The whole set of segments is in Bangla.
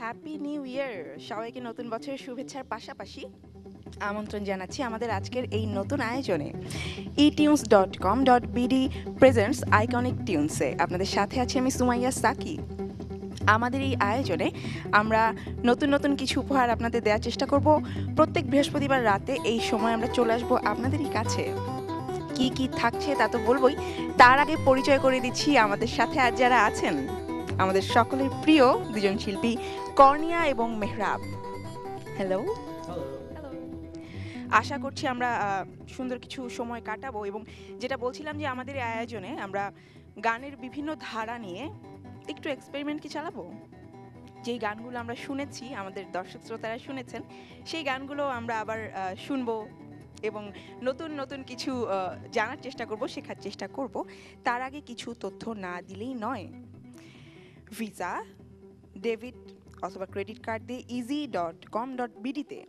Happy new year! সবাইকে নতুন বছরের শুভেচ্ছার পাশাপাশি আমন্ত্রণ জানাচ্ছি আমাদের আজকের এই নতুন আয়োজনে etunes.com.bd প্রেজেন্টস আইকনিক টিউনসে। আপনাদের সাথে আছি আমি সুমাইয়া সাকি। আমাদের এই আয়োজনে আমরা নতুন নতুন কিছু উপহার আপনাদের দেওয়ার চেষ্টা করব। প্রত্যেক বৃহস্পতিবার রাতে এই সময় আমরা চলে আসবো আপনাদেরই কাছে। কি কি থাকছে তা তো বলবোই, তার আগে পরিচয় করে দিচ্ছি আমাদের সাথে আজ যারা আছেন। আমাদের সকলের প্রিয় দুজন শিল্পী কর্নিয়া এবং মেহরাব। হ্যালো। হ্যালো। আশা করছি আমরা সুন্দর কিছু সময় কাটাবো, এবং যেটা বলছিলাম যে আমাদের এই আয়োজনে আমরা গানের বিভিন্ন ধারা নিয়ে একটু এক্সপেরিমেন্ট কি চালাবো। যেই গানগুলো আমরা শুনেছি, আমাদের দর্শক শ্রোতারা শুনেছেন, সেই গানগুলো আমরা আবার শুনবো এবং নতুন নতুন কিছু জানার চেষ্টা করব, শেখার চেষ্টা করব। তার আগে কিছু তথ্য না দিলেই নয়। ভিসা, ডেবিট অথবা ক্রেডিট কার্ড দিয়ে easy.com.bd-তে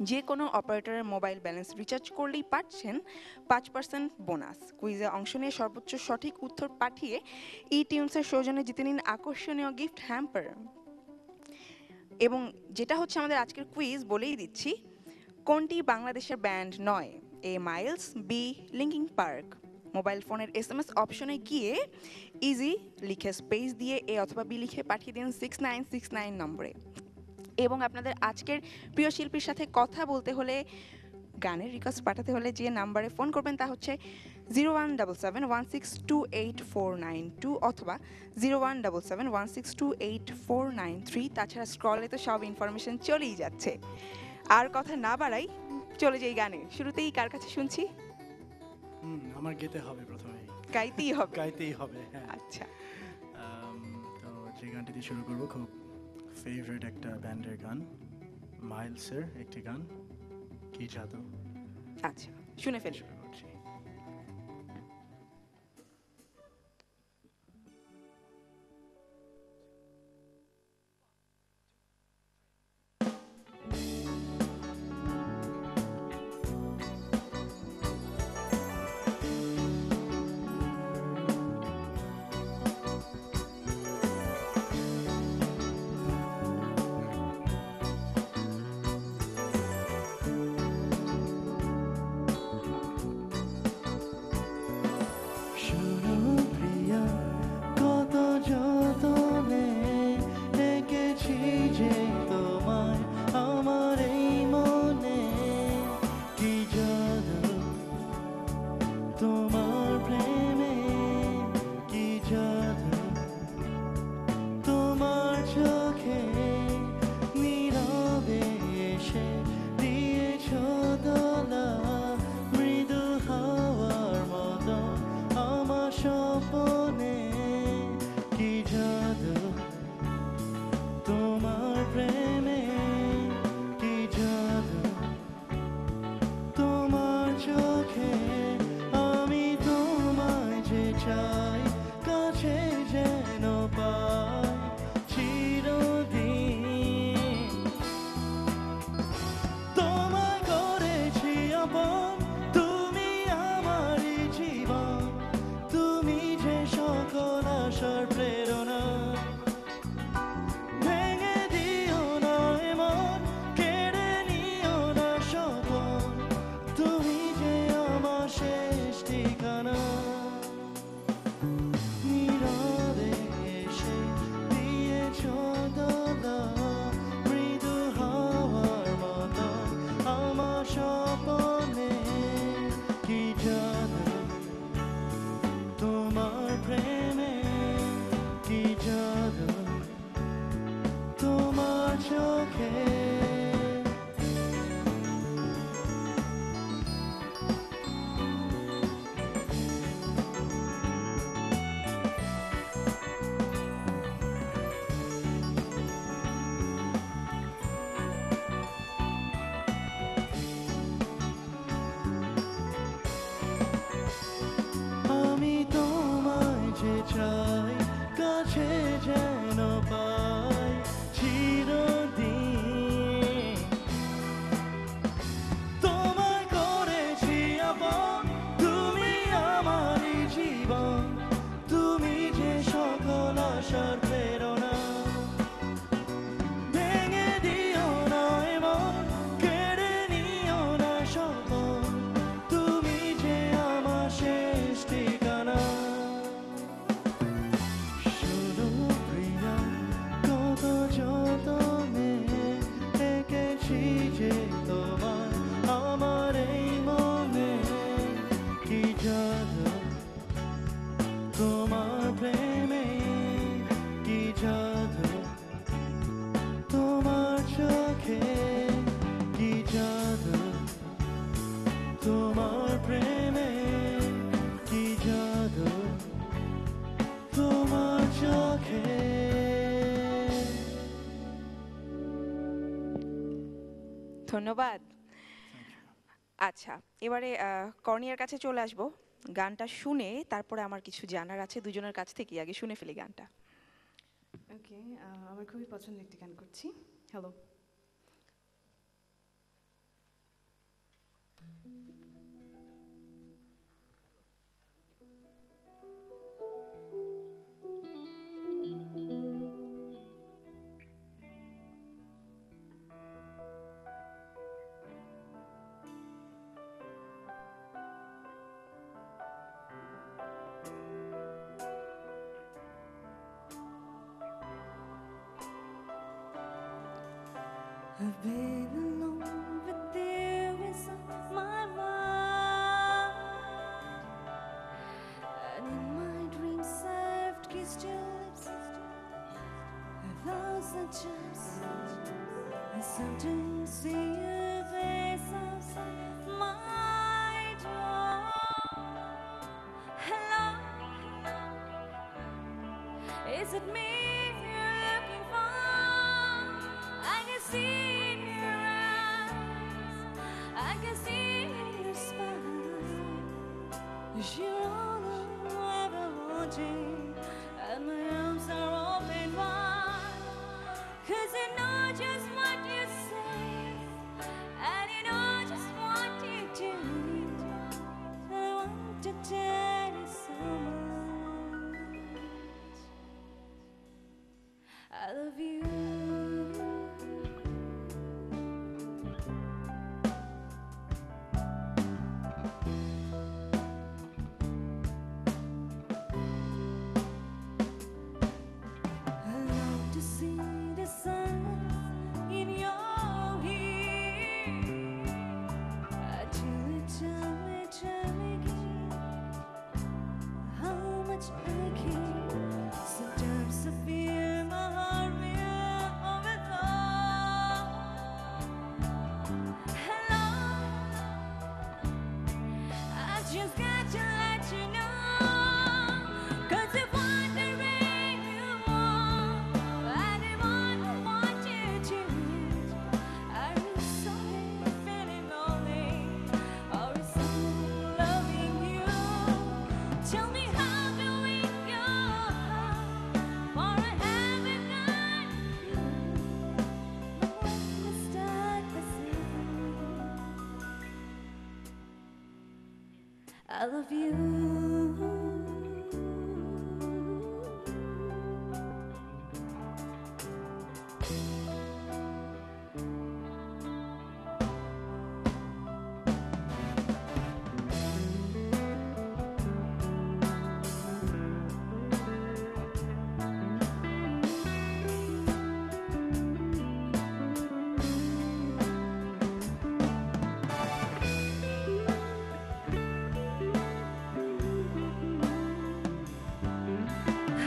যে কোনো অপারেটরের মোবাইল ব্যালেন্স রিচার্জ করলেই পাচ্ছেন 5% বোনাস। কুইজে অংশ নিয়ে সর্বোচ্চ সঠিক উত্তর পাঠিয়ে টিউনসের সৌজন্যে জিতে নিন আকর্ষণীয় গিফট হ্যাম্পার। এবং যেটা হচ্ছে আমাদের আজকের কুইজ, বলেই দিচ্ছি, কোনটি বাংলাদেশের ব্যান্ড নয়? A Miles, B Linkin Park. Mobile ফোনের SMS অপশনে গিয়ে ইজি লিখে স্পেস দিয়ে এ অথবা বি লিখে পাঠিয়ে দিন 6969 নম্বরে। এবং আপনাদের আজকের প্রিয় শিল্পীর সাথে কথা বলতে হলে, গানের রিকোয়েস্ট পাঠাতে হলে যে নাম্বারে ফোন করবেন তা হচ্ছে 017716289492 অথবা 017716289493। তাছাড়া স্ক্রলে তো সব ইনফরমেশন চলেই যাচ্ছে। আর কথা না বাড়াই, চলে যাই গানে। শুরুতেই কার কাছে শুনছি? আমার গেতে হবে প্রথমে, গাইতেই হবে। গাইতেই হবে, হ্যাঁ। আচ্ছা, তো যে গানটি দিয়ে শুরু করবো, খুব ফেভারিট একটা ব্যান্ডের গান, মাইলসের একটি গান, কি জাদু। আচ্ছা, শুনে ফেলি। শুরু করছি। ধন্যবাদ। Thank you. আচ্ছা, এবারে কর্নিয়ার কাছে চলে আসব। গানটা শুনে তারপরে আমার কিছু জানার আছে দুজনের কাছ থেকেই, আগে শুনে ফেলি গানটা। ওকে, আমার খুবই পছন্দের একটি গান করছি। Hello. I've been alone, but there is on my mind, and in my dreams I've kissed your lips 1,000 times. I sometimes see your face outside my door. Hello, is it me you're looking for? I can see in your eyes, I can see in your smile. You're all I ever wanted, and my arms are open wide. 'Cause you know just what you say, and you know just what you do. I want to tell you so much. I love you. I love to see the sun in your hair. I tell me again how much I care. Sometimes I feel my heart will overflow. Hello, I just got to let you know. 'Cause if wondering you want, anyone who wants you to, are you sorry feeling lonely, or is someone loving you? Tell me how to win your heart, for I haven't got you. But when we start the song, I love you.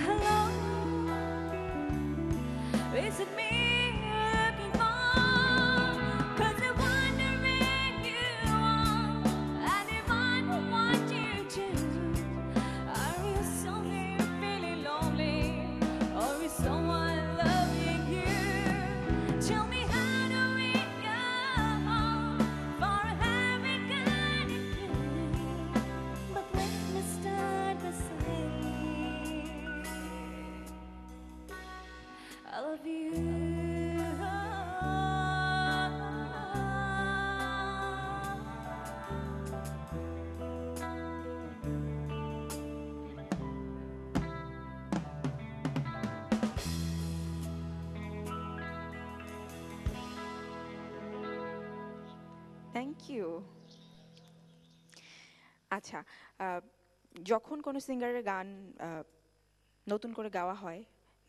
Hello, is it me you're looking for? 'Cause I'm wondering you want, anyone who wants you to. Are you somewhere feeling lonely, or is someone loving you? Tell me how to win your heart, for I haven't got it yet. But let me start by saying I love you. Thank you. আচ্ছা, যখন কোনো সিঙ্গারের গান নতুন করে গাওয়া হয়,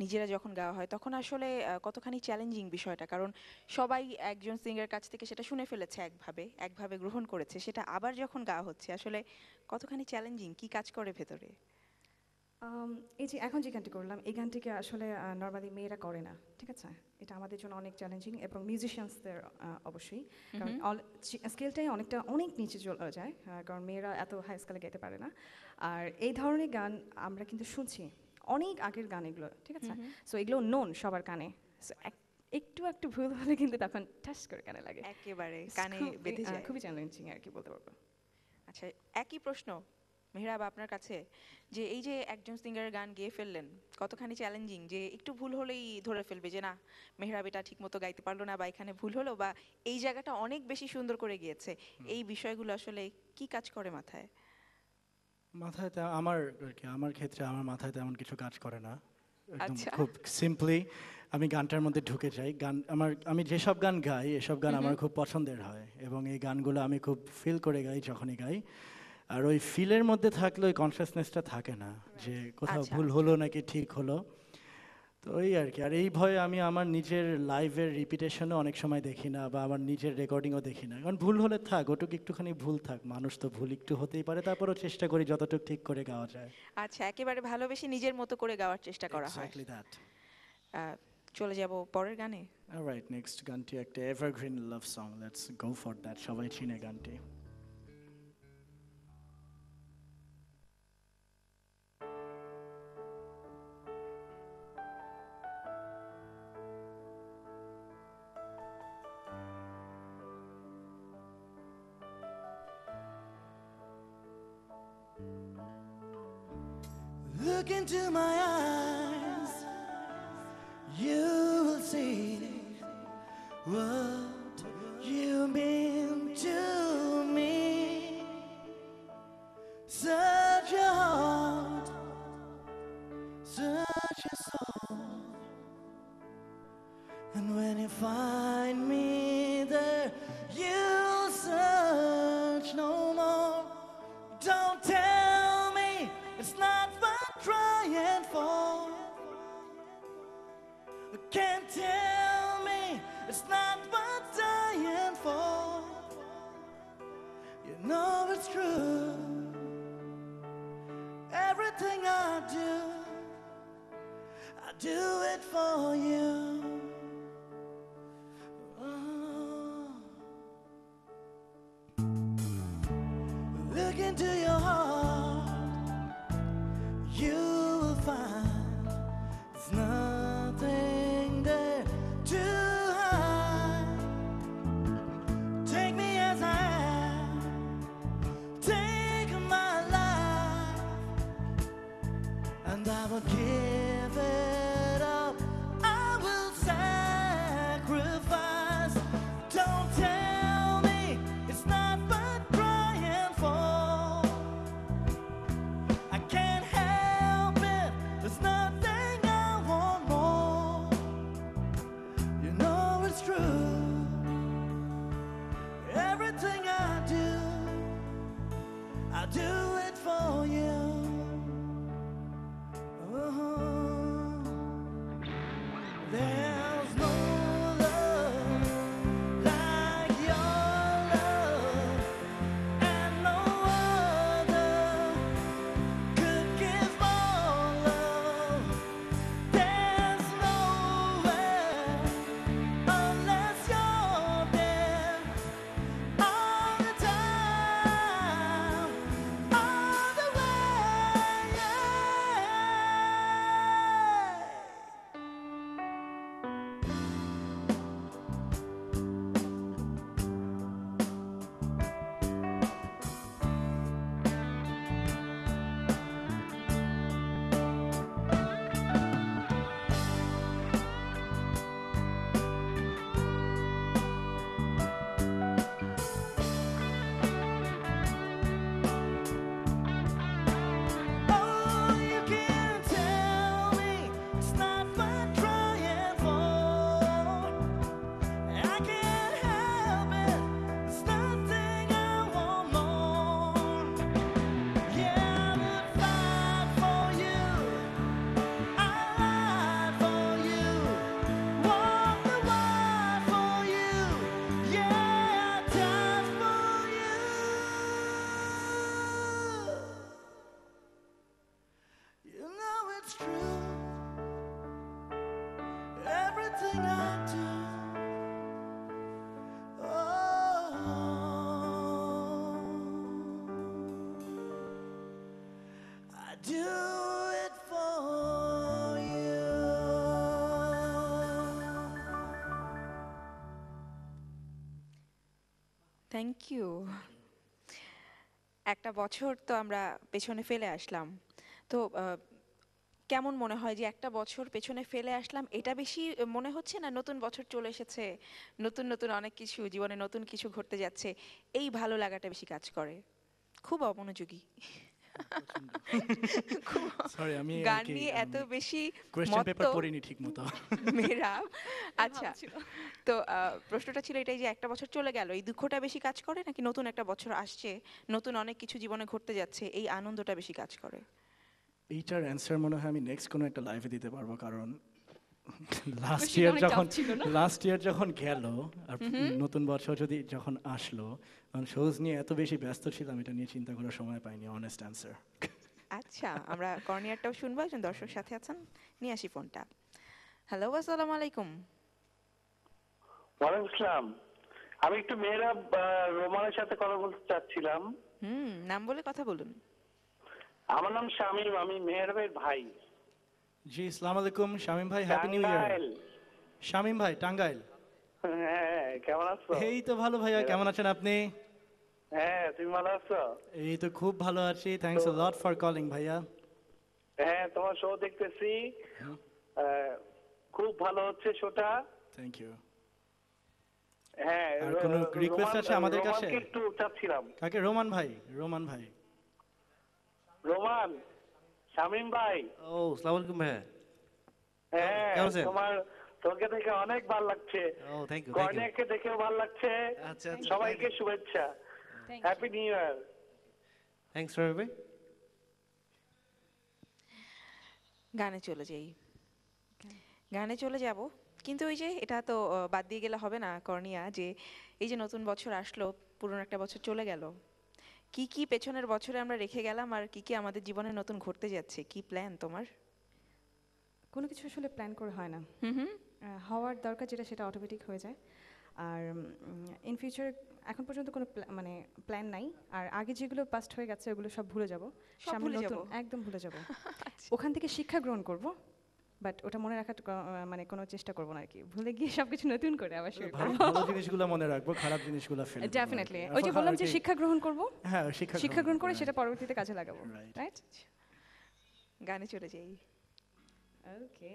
নিজেরা যখন গাওয়া হয়, তখন আসলে কতখানি চ্যালেঞ্জিং বিষয়টা, কারণ সবাই একজন সিঙ্গারের কাছ থেকে সেটা শুনে ফেলেছে একভাবে একভাবে গ্রহণ করেছে, সেটা আবার যখন গাওয়া হচ্ছে আসলে কতখানি চ্যালেঞ্জিং, কি কাজ করে ভেতরে? এই যে এখন যে গানটি করলাম, এই গানটিকে আসলে নর্মালি মেয়েরা করে না, ঠিক আছে? এটা আমাদের জন্য অনেক চ্যালেঞ্জিং, এবং মিউজিশিয়ানসদের অবশ্যই, কারণ স্কেলটাই অনেক নিচে চলে যায়, কারণ মেয়েরা এত হাই স্কেলে গাইতে পারে না। আর এই ধরনের গান আমরা কিন্তু শুনছি অনেক আগের গান এগুলো, ঠিক আছে? সো এগুলো নোন সবার কানে। সো একটু ভুল হলে কিন্তু তখন ঠাস করে কানে লাগে। একেবারে It's কানে বেঁধে যায়। খুবই চ্যালেঞ্জিং আর কি বলতে পারবো। আচ্ছা, একই প্রশ্ন মেহরাব আপনার কাছে, যে এই যে একজন সিঙ্গারের গান গেয়ে ফেললেন, কতখানি চ্যালেঞ্জিং যে একটু ভুল হলেই ধরে ফেলবে যে না মেহরাব এটা ঠিক মতো গাইতে পারলো না, বা এখানে ভুল হলো, বা এই জায়গাটা অনেক বেশি সুন্দর করে গিয়েছে, এই বিষয়গুলো আসলে কি কাজ করে মাথায়? মাথায় আমার আর কি, আমার ক্ষেত্রে আমার মাথায় তেমন কিছু কাজ করে না, একদম আচ্ছা। খুব সিম্পলি আমি গানটার মধ্যে ঢুকে যাই। আমি যেসব গান গাই এসব গান আমার খুব পছন্দের হয়, এবং এই গানগুলো আমি খুব ফিল করে গাই যখনই গাই। আর ওই ফিলের মধ্যে থাকলে ওই কনসিয়াসনেসটা থাকে না যে কোথাও আচ্ছা। ভুল হলো নাকি ঠিক হলো। তো ওই আর কি। আর এই ভয়ে আমি আমার নিজের লাইভের রিপিটেশনও অনেক সময় দেখি না, বা আমার নিজের রেকর্ডিংও দেখি না, কারণ ভুল হলে থাক, ওটুকু একটুখানি ভুল থাক, মানুষ তো ভুল একটু হতেই পারে, তারপরও চেষ্টা করি যতটুকু ঠিক করে গাওয়া যায়। আচ্ছা, একেবারে ভালোবেসে নিজের মতো করে গাওয়ার চেষ্টা করা হয়। Exactly that. চলে যাব পরের গানে। অলরাইট, নেক্সট গানটি একটা evergreen love song, let's go for that. সবাই চিনে গানটি। Look into my eyes, you will see what you mean to me. Search your heart, search your soul, and when you find me there, you'll search no more. Don't tell me it's not worth trying for. Can't tell me it's not worth dying for. You know it's true. Everything I do it for you. Oh. Look into your heart, you will find there's nothing there to hide. Take me as I am, take my life, and I will give it up. I will sacrifice. Don't tell me it's not worth crying for. I can't help it, there's nothing I want more. You know it's true. Everything I do it for you. Oh, there's no love like your love, and no other could give more love. There's nowhere unless you're there all the time, all the way. Oh, you can't tell me it's not worth trying for. I can't help it, there's nothing I want more. Yeah, I would fight for you, I lied for you, walk the wide for you. Yeah, I died for you. You know it's true. Everything I do, I do it for you. Thank you. একটা বছর তো আমরা পেছনে ফেলে আসলাম, তো কেমন মনে হয় যে একটা বছর পেছনে ফেলে আসলাম এটা বেশি মনে হচ্ছে, না নতুন বছর চলে এসেছে, নতুন নতুন অনেক কিছু জীবনে নতুন কিছু ঘটতে যাচ্ছে, এই ভালো লাগাটা বেশি কাজ করে? খুব অমনোযোগী। খুব সরি, আমি গান নিয়ে এত বেশি কোয়েশ্চেন মত্ত পেপার পড়িনি ঠিক মতো। মেয়েরা। আচ্ছা, তো প্রশ্নটা ছিল এটাই যে একটা বছর চলে গেল, এই দুঃখটা বেশি কাজ করে নাকি নতুন একটা বছর আসছে, নতুন অনেক কিছু জীবনে ঘটতে যাচ্ছে, এই আনন্দটা বেশি কাজ করে? এইটার অ্যান্সার মনে হয় আমি নেক্সট কোনো একটা লাইভে দিতে পারবো, কারণ লাস্ট Question ইয়ার অনেক যখন tough ছিল না? যখন গেল আর নতুন বছর যখন আসলো, তখন শোজ নিয়ে এত বেশি ব্যস্ত ছিলাম, এটা নিয়ে চিন্তা করার সময় পাইনি, অনেস্ট অ্যান্সার। আচ্ছা, আমরা কর্নিয়ারটাও শুনবো, একজন দর্শক সাথে আছেন, নিয়ে আসি ফোনটা। হ্যালো, আসসালামু আলাইকুম। ওয়ালাইকুম আসসালাম। আমি একটু মেহরাব রোমানের সাথে কথা বলতে চাচ্ছিলাম। নাম বলে কথা বলুন। আমার নাম শামীম, আমি মেহরাবের ভাই। জি, আসসালামু আলাইকুম শামীম ভাই, হ্যাপি নিউ ইয়ার। টাঙ্গাইল। শামীম ভাই, টাঙ্গাইল। হ্যাঁ, কেমন আছো? এই তো ভালো ভাইয়া, কেমন আছেন আপনি? হ্যাঁ, তুমি ভালো আছো? এই তো খুব ভালো আছি, thanks a lot for calling ভাইয়া। হ্যাঁ, তোমার শো দেখতেছি, খুব ভালো হচ্ছে শোটা। Thank you. হ্যাঁ, আর কোনো রিকোয়েস্ট আছে আমাদের কাছে? রোমানকে একটু চাচ্ছিলাম। কাকে? রোমান ভাই, রোমান ভাই। রোমান, শামীম ভাই। ও আসসালামু আলাইকুম ভাইয়া। হ্যাঁ, কেমন আছেন? তোমাকে দেখে অনেক ভালো লাগছে। ও থ্যাংক ইউ। কর্নিয়াকে দেখেও ভালো লাগছে। আচ্ছা আচ্ছা, সবাইকে শুভেচ্ছা, happy new year. Thanks for every. গানে চলে যাই, গানে চলে যাব, কিন্তু ওই যে এটা তো বাদ দিয়ে গেলে হবে না কর্নিয়া, যে এই যে নতুন বছর আসলো, পুরনো একটা বছর চলে গেল, কি কি পেছনের বছরে আমরা রেখে গেলাম আর কি কি আমাদের জীবনে নতুন ঘটতে যাচ্ছে, কি প্ল্যান তোমার? কোনো কিছু আসলে প্ল্যান করে হয় না, হুম। হওয়ার দরকার যেটা সেটা অটোমেটিক হয়ে যায়। আর ইন ফিউচার এখন পর্যন্ত কোনো মানে প্ল্যান নাই। আর আগে যেগুলো পাস্ট হয়ে গেছে ওগুলো সব ভুলে যাব, সব সামনে ভুলে নতুন যাবো? একদম ভুলে যাব। ওখান থেকে শিক্ষা গ্রহণ করব, বাট ওটা মনে রাখার মানে কোনো চেষ্টা করব না আর কি, ভুলে গিয়ে সবকিছু নতুন করে আবার শুরু ভালো করব। ভালো জিনিসগুলো মনে রাখবো, খারাপ জিনিসগুলো ফেলে দেবো আর কি। ডেফিনেটলি, ওই যে বললাম যে শিক্ষা গ্রহণ করব, হ্যাঁ, শিক্ষা গ্রহণ করে right. সেটা পরবর্তীতে কাজে লাগাবো, Right. রাইট? গানে চলে যাই। ওকে।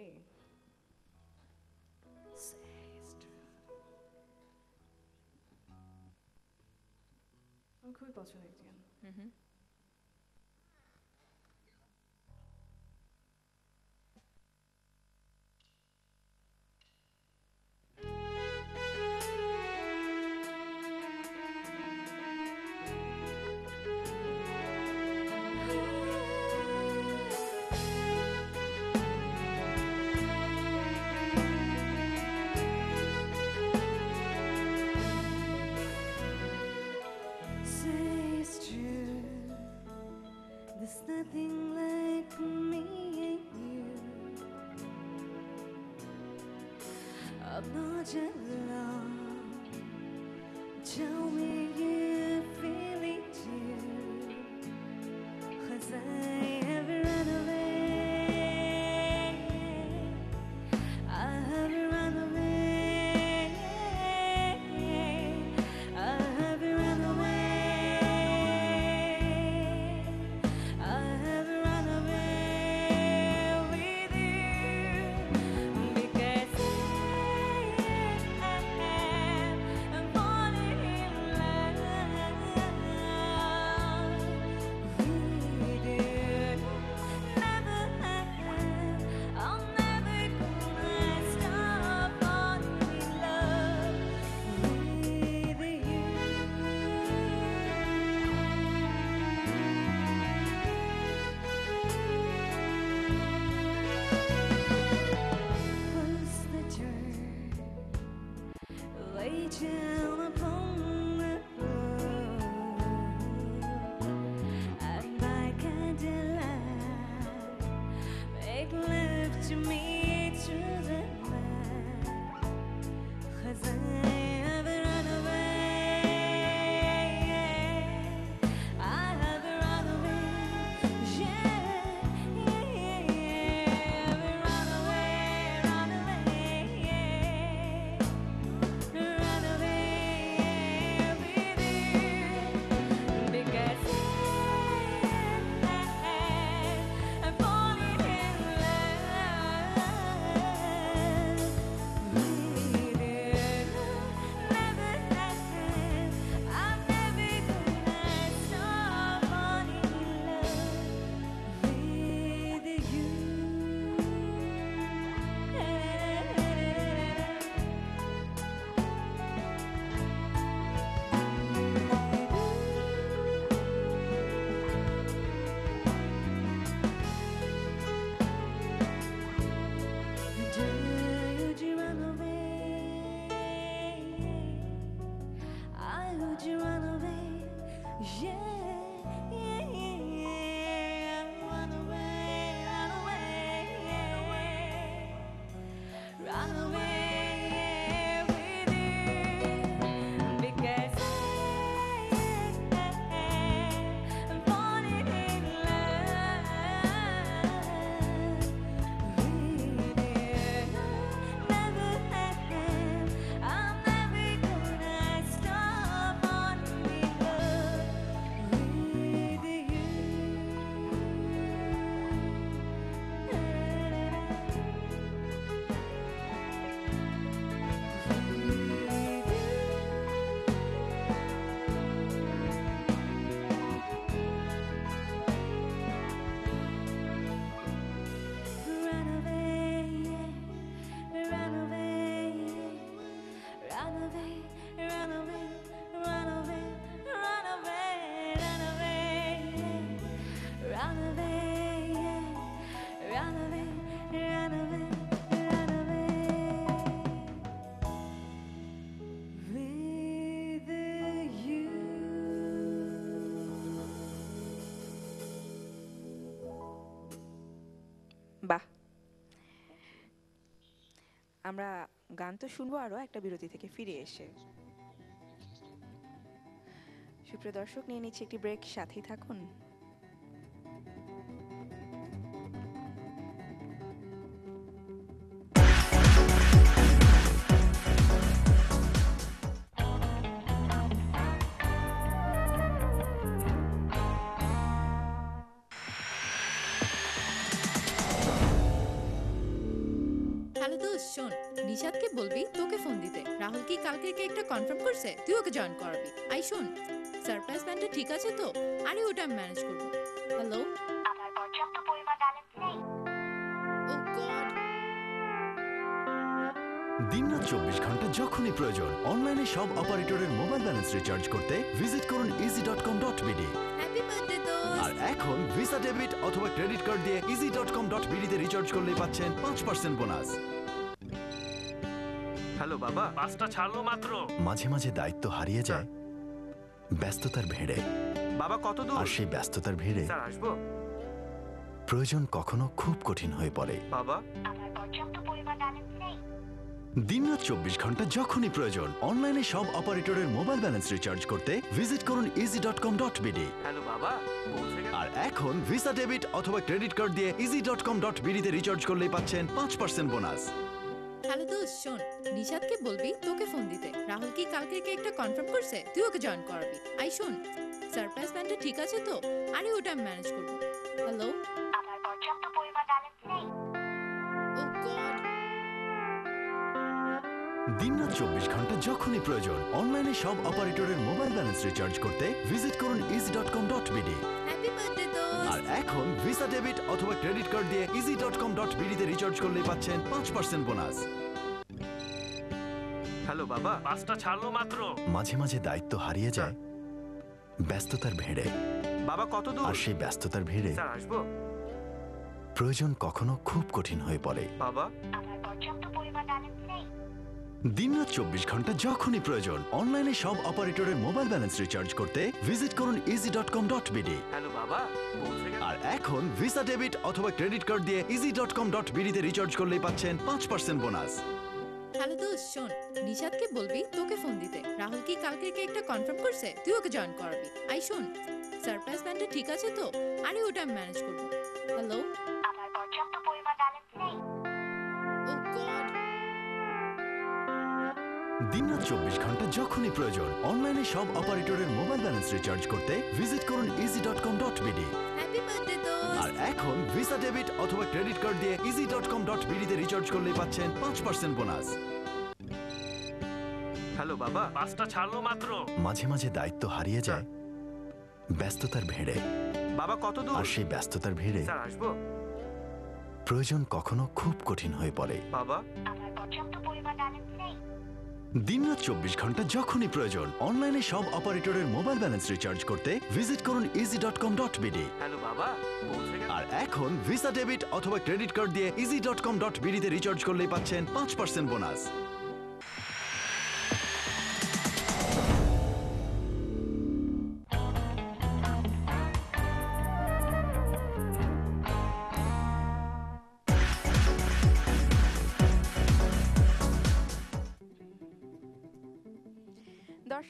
আমার খুবই পছন্দের একটি গান। হুম। Say it's true, there's nothing like me and you. I'm not alone. Tell me you feel it too. 'Cause I have run away. I have run away. I have run away. I have run away with you because I would you run away? Yeah, yeah, yeah, yeah. Run away, run away, yeah. Run away, yeah, with you. Because I'm falling in love with you. Never I'm never gonna stop falling in love with you. Run away, run away, run away, run away, run away, run away, run away, run away, run away, run away, run away with you. বাহ, আমরা গান তো শুনবো আরো একটা বিরতি থেকে ফিরে এসে। সুপ্রিয় দর্শক, নিয়ে নিচ্ছি একটি ব্রেক, সাথেই থাকুন। হ্যালো দোস্ত, শোন, নিশাদকে বলবি তোকে ফোন দিতে। রাহুল কি কালকে কেকটা কনফার্ম করছে, তুই ওকে জয়েন করাবি। আই শোন, সারপ্রাইজ প্ল্যানটা ঠিক আছে তো? আরে ওটা আমি ম্যানেজ করবো। হ্যালো, আমার পর্যাপ্ত পরিমাণ ব্যালেন্স নেই। ও গড। দিনরাত 24 ঘন্টা যখনই প্রয়োজন অনলাইনে সব অপারেটরের মোবাইল ব্যালেন্স রিচার্জ করতে ভিজিট করুন easy.com.bd। হ্যাপি বার্থডে আর দোস্ত। এখন ভিসা ডেবিট অথবা ক্রেডিট কার্ড দিয়ে easy.com.bd তে রিচার্জ করলে পাচ্ছেন 5% বোনাস। হ্যালো বাবা, বাসটা ছাড়লো মাত্র। মাঝে মাঝে দায়িত্ব হারিয়ে যায় ব্যস্ততার ভিড়ে, বাবা কত দূর? আর সেই ব্যস্ততার ভিড়ে স্যার আসবো? প্রয়োজন কখনো খুব কঠিন হয়ে পড়ে। বাবা, আমার পর্যাপ্ত পরিমাণ ব্যালেন্স নেই। দিনরাত 24 ঘন্টা যখনই প্রয়োজন অনলাইনে সব অপারেটরের মোবাইল ব্যালেন্স রিচার্জ করতে ভিজিট করুন easy.com.bd। হ্যালো বাবা, পৌঁছে গেল। আর এখন ভিসা ডেবিট অথবা ক্রেডিট কার্ড দিয়ে easy.com.bd তে রিচার্জ করলেই পাচ্ছেন 5% বোনাস। হ্যালো দোস্ত, শোন, নিশাদকে বলবি তোকে ফোন দিতে। রাহুল কি কালকে কেকটা কনফার্ম করছে, তুই ওকে জয়েন করাবি। আই শোন, সারপ্রাইজ প্ল্যানটা ঠিক আছে তো? আরে ওটা আমি ম্যানেজ করবো। হ্যালো, আমার পর্যাপ্ত পরিমাণ ব্যালেন্স নেই। ও গড। দিনরাত 24 ঘন্টা যখনই প্রয়োজন অনলাইনে সব অপারেটরের মোবাইল ব্যালেন্স রিচার্জ করতে ভিজিট করুন easy.com.bd। হ্যাপি বার্থডে আর দোস্ত। এখন ভিসা ডেবিট অথবা ক্রেডিট কার্ড দিয়ে easy.com.bd তে রিচার্জ করলেই পাচ্ছেন 5% বোনাস। হ্যালো বাবা, বাসটা ছাড়লো মাত্র। মাঝে মাঝে দায়িত্ব হারিয়ে যায় ব্যস্ততার ভিড়ে, বাবা কত দূর? আর সেই ব্যস্ততার ভিড়ে স্যার আসবো? প্রয়োজন কখনো খুব কঠিন হয়ে পড়ে। বাবা, আমার পর্যাপ্ত পরিমাণ ব্যালেন্স নেই। দিনরাত 24 ঘন্টা যখনই প্রয়োজন অনলাইনে সব অপারেটরের মোবাইল ব্যালেন্স রিচার্জ করতে ভিজিট করুন easy.com.bd। হ্যালো বাবা, পৌঁছে গেল। আর এখন ভিসা ডেবিট অথবা ক্রেডিট কার্ড দিয়ে easy.com.bd তে রিচার্জ করলেই পাচ্ছেন 5% বোনাস। হ্যালো দোস্ত, শোন, নিশাদকে বলবি তোকে ফোন দিতে। রাহুল কি কালকে কেকটা কনফার্ম করছে, তুই ওকে জয়েন করাবি। আই শোন, সারপ্রাইজ প্ল্যানটা ঠিক আছে তো? আরে ওটা আমি ম্যানেজ করবো। হ্যালো, আমার পর্যাপ্ত পরিমাণ ব্যালেন্স নেই। ও গড। দিনরাত 24 ঘন্টা যখনই প্রয়োজন অনলাইনে সব অপারেটরের মোবাইল ব্যালেন্স রিচার্জ করতে ভিজিট করুন easy.com.bd। হ্যাপি বার্থডে আর দোস্ত। এখন ভিসা ডেবিট অথবা ক্রেডিট কার্ড দিয়ে easy.com.bd তে রিচার্জ করলেই পাচ্ছেন 5% বোনাস। হ্যালো বাবা, বাসটা ছাড়লো মাত্র। মাঝে মাঝে দায়িত্ব হারিয়ে যায় ব্যস্ততার ভিড়ে, বাবা কত দূর? আর সেই ব্যস্ততার ভিড়ে স্যার আসবো? প্রয়োজন কখনো খুব কঠিন হয়ে পড়ে। বাবা, আমার পর্যাপ্ত পরিমাণ ব্যালেন্স নেই। দিনরাত 24 ঘন্টা যখনই প্রয়োজন অনলাইনে সব অপারেটরের মোবাইল ব্যালেন্স রিচার্জ করতে ভিজিট করুন easy.com.bd। হ্যালো বাবা, পৌঁছে গেল। আর এখন ভিসা ডেবিট অথবা ক্রেডিট কার্ড দিয়ে easy.com.bd তে রিচার্জ করলেই পাচ্ছেন 5% বোনাস।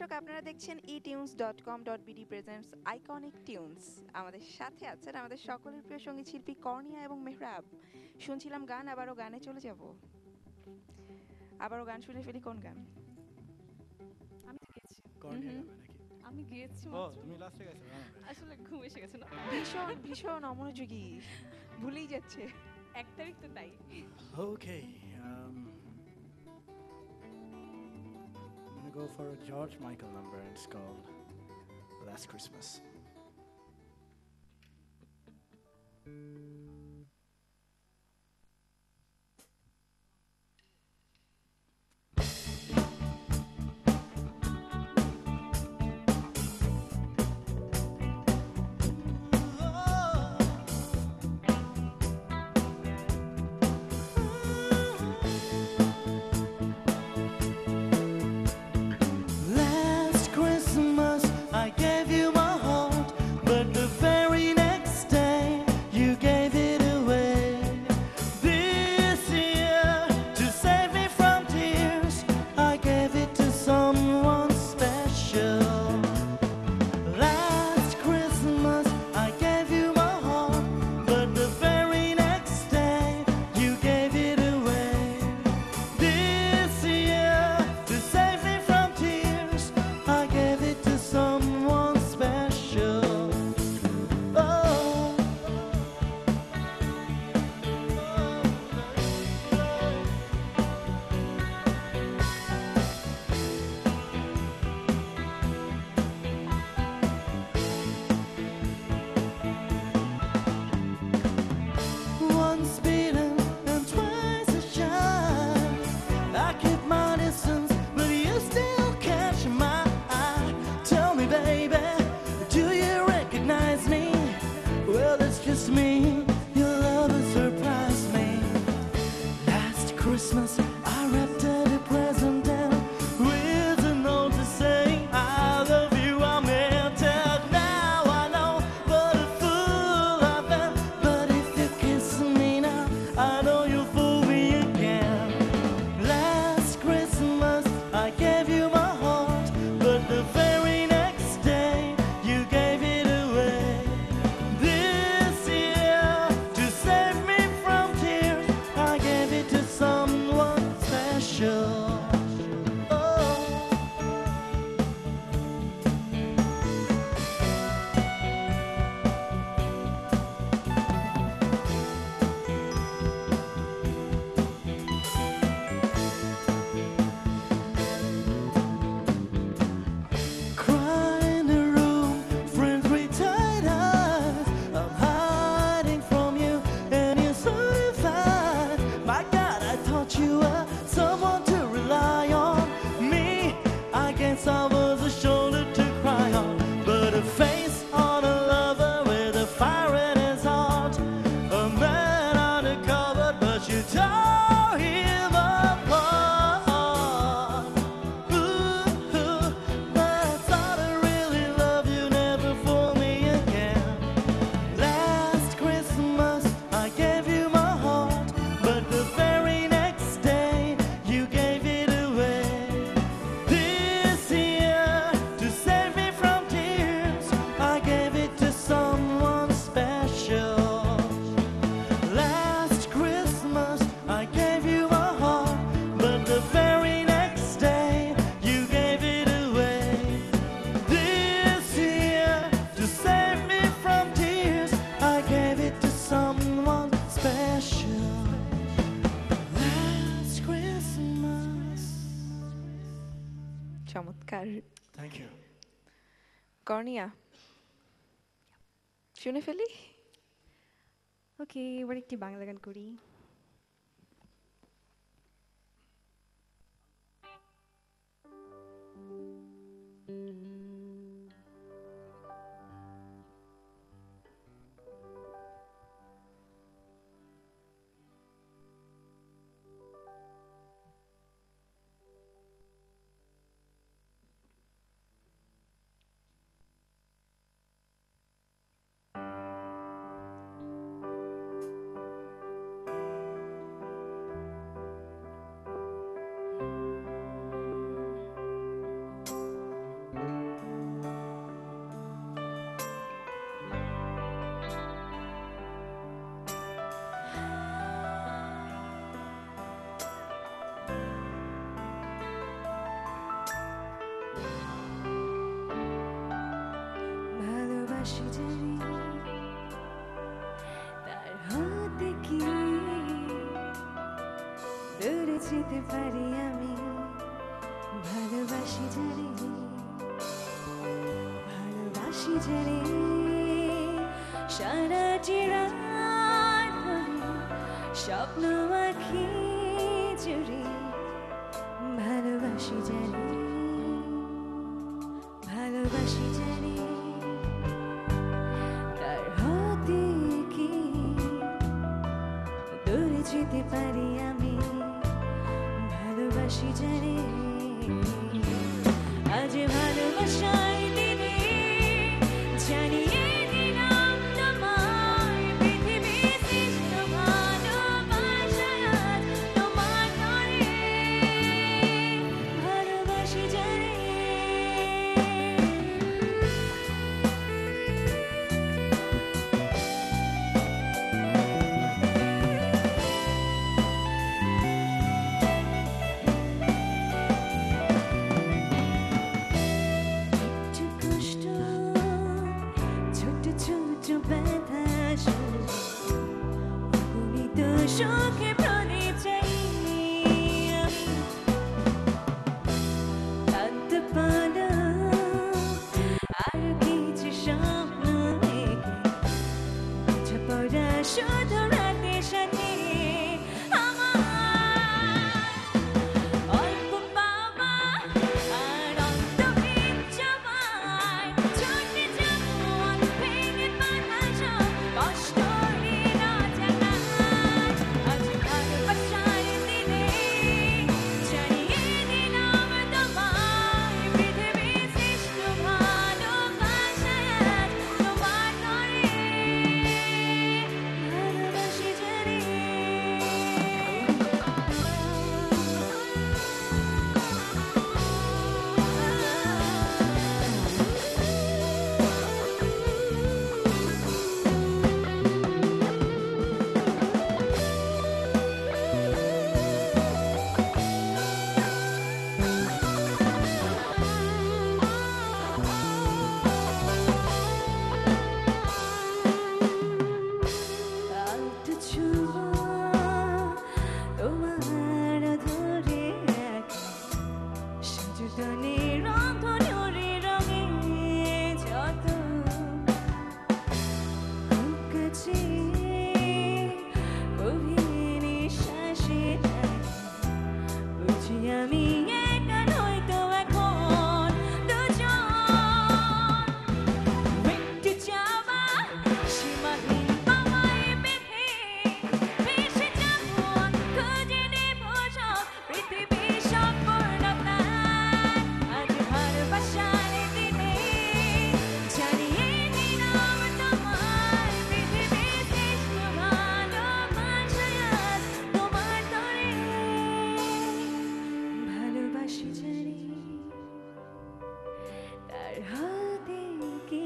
দর্শক, আপনারা দেখছেন etunes.com.bd প্রেজেন্টস আইকনিক টিউনস। আমাদের সাথে আছেন আমাদের সকলের প্রিয় সঙ্গীত শিল্পী কর্নিয়া এবং মেহরাব। শুনছিলাম গান, আবারও গানে চলে যাব। আবারও গান শুনে ফেলি। কোন গান? আমি তো গেয়েছি, কর্নিয়া হুম। গাবে নাকি? আমি গিয়েছি ও মাত্র। তুমি লাস্টে গেছো আসলে ঘুম এসে গেছে না, ভীষণ ভীষণ অমনোযোগী, ভুলেই যাচ্ছে। 1 তারিখ তো তাই। ওকে I'm gonna go for a George Michael number and it's called Last Christmas. Last Christmas I gave you my heart, but the very next day you gave it away. This year, to save me from tears, I gave it to someone special. Last Christmas I gave you my heart, but the very next day you gave it away. This year, to save me from tears, I gave it to someone special. Oh. Once beaten and twice shy, I keep my distance, but you still catch my eye. Tell me, baby, do you recognize me? Well, it's just me. Your love has surprised me. Last Christmas, I wrapped a present and with a note to say I love you. I meant it. Now I know what a fool I've been. But if you kiss me now, I know you'll fool me again. Last Christmas, I gave you my heart, but the very next day, you gave it away. This year, to save me from tears, I gave it to someone special. Oh. Cry in the room, friends with tight eyes. I'm hiding from you, and you're certified. My God, I thought you were someone to rely on. Me, I guess I was a shoulder to cry on, but a face on a lover with a fire in his heart. A man undercover, but you tore him apart. Ooh, I thought I really loved you, never fool me again. Last Christmas I gave you my heart, but the very next day you gave it away. This year, to save me from tears, I gave it to someone special. Last Christmas I gave you my heart, but the very next day you gave it away. This year, to save me from tears, I gave it to someone special. Last Christmas. চমৎকার। Thank you. কর্নিয়া, শুনে ফেলি। ওকে, এবার একটি বাংলা গান করি। ভালোবাসি জানি তার হাতে কি দূরে যেতে পারি আমি ভালোবাসি জানি ভালোবাসি জানি সারাটি রাত ধরে স্বপ্ন আঁকি জুড়ে ভালোবাসি জানি ভালোবাসি জানি তার হাতে কি দূরে যেতে পারি আমি ভালোবাসি জানি আজ ভালোবাসার দিনে জানিয়ে দিলাম তোমায় পৃথিবী শ্রেষ্ঠ ভালোবাসা আজ তোমার তরে ভালোবাসি জানি একটু কষ্ট ছোট ছোট ব্যথা অগণিত সুখে প্রদীপ চাই আমি ক্লান্ত পানা আর কিছু স্বপ্ন এঁকে বুঝে পড়া শুধু রাতের সাথে আমার অল্প পাওয়া আর অন্তহীন চাওয়ায় ছুটে যাবো ভেঙে বাঁধা সব কষ্টহীন অজানায়। আজ ভালোবাসার দিনে জানিয়ে দিলাম তোমায় পৃথিবী শ্রেষ্ঠ ভালোবাসা আজ তোমার তরে ভালোবাসি জানি আলতো ছোঁয়া তোমার ধরে রাখি সচেতনে রংধনুরে রঙে যত খুব কাছে গভীর নিঃশ্বাসে থাকি বুঝি আমি একা নয়তো এখন দুজন একটু চাওয়া সীমাহীন পাওয়ায় বেঁধে ভেসে যাবো খুঁজে নেব সব পৃথিবীর সম্পূর্ণতা আজ ভালোবাসার দিনে জানিয়ে দিলাম তোমায় পৃথিবী শ্রেষ্ঠ ভালোবাসা আজ তোমার তরে ভালোবাসি জানি তার হাতে কি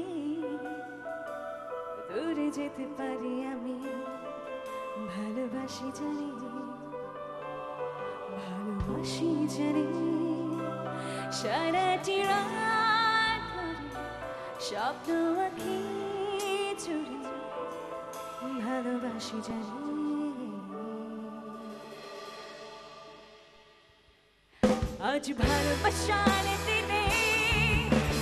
দূরে যেতে পারি আমি ভালোবাসি জানি ভালোবাসি জানি সারাটি রাত ধরে স্বপ্ন আঁকি জুড়ে ভালোবাসি জানি আজ ভালোবাসার দিনে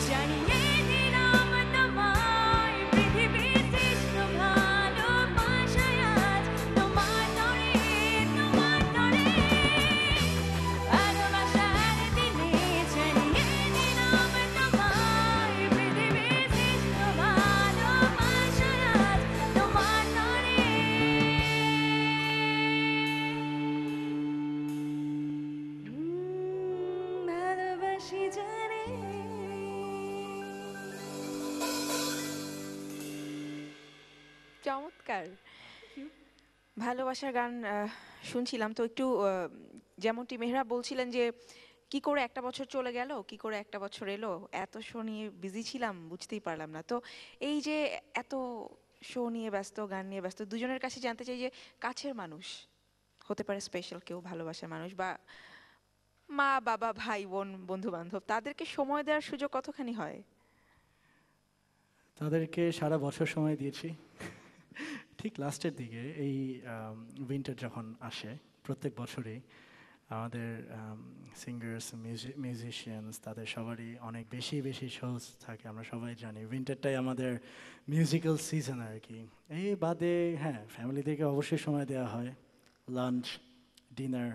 জানিয়ে দিলাম তোমায় পৃথিবী শ্রেষ্ঠ ভালোবাসা আজ তোমার তরে ভালোবাসার দিনে জানিয়ে দিলাম তোমায় পৃথিবী শ্রেষ্ঠ ভালোবাসা আজ তোমার তরে ভালোবাসি জানি চমৎকার ভালোবাসার গান শুনছিলাম তো একটু যেমনটি মেহরাব বলছিলেন যে কি করে একটা বছর চলে গেল কি করে একটা বছর এলো এত শো নিয়ে বিজি ছিলাম বুঝতেই পারলাম না তো এই যে এত শো নিয়ে ব্যস্ত গান নিয়ে ব্যস্ত দুজনের কাছে জানতে চাই যে কাছের মানুষ হতে পারে স্পেশাল কেউ ভালোবাসার মানুষ বা মা বাবা ভাই বোন বন্ধু বান্ধব তাদেরকে সময় দেওয়ার সুযোগ কতখানি হয় তাদেরকে সারা বছর সময় দিয়েছি। ঠিক লাস্টের দিকে এই উইন্টার যখন আসে প্রত্যেক বছরই আমাদের সিঙ্গার্স মিউজিশিয়ানস তাদের সবারই অনেক বেশি বেশি শোজ থাকে, আমরা সবাই জানি উইন্টারটাই আমাদের মিউজিক্যাল সিজন আর কি। এই বাদে হ্যাঁ ফ্যামিলিদেরকে অবশ্যই সময় দেওয়া হয়, লাঞ্চ ডিনার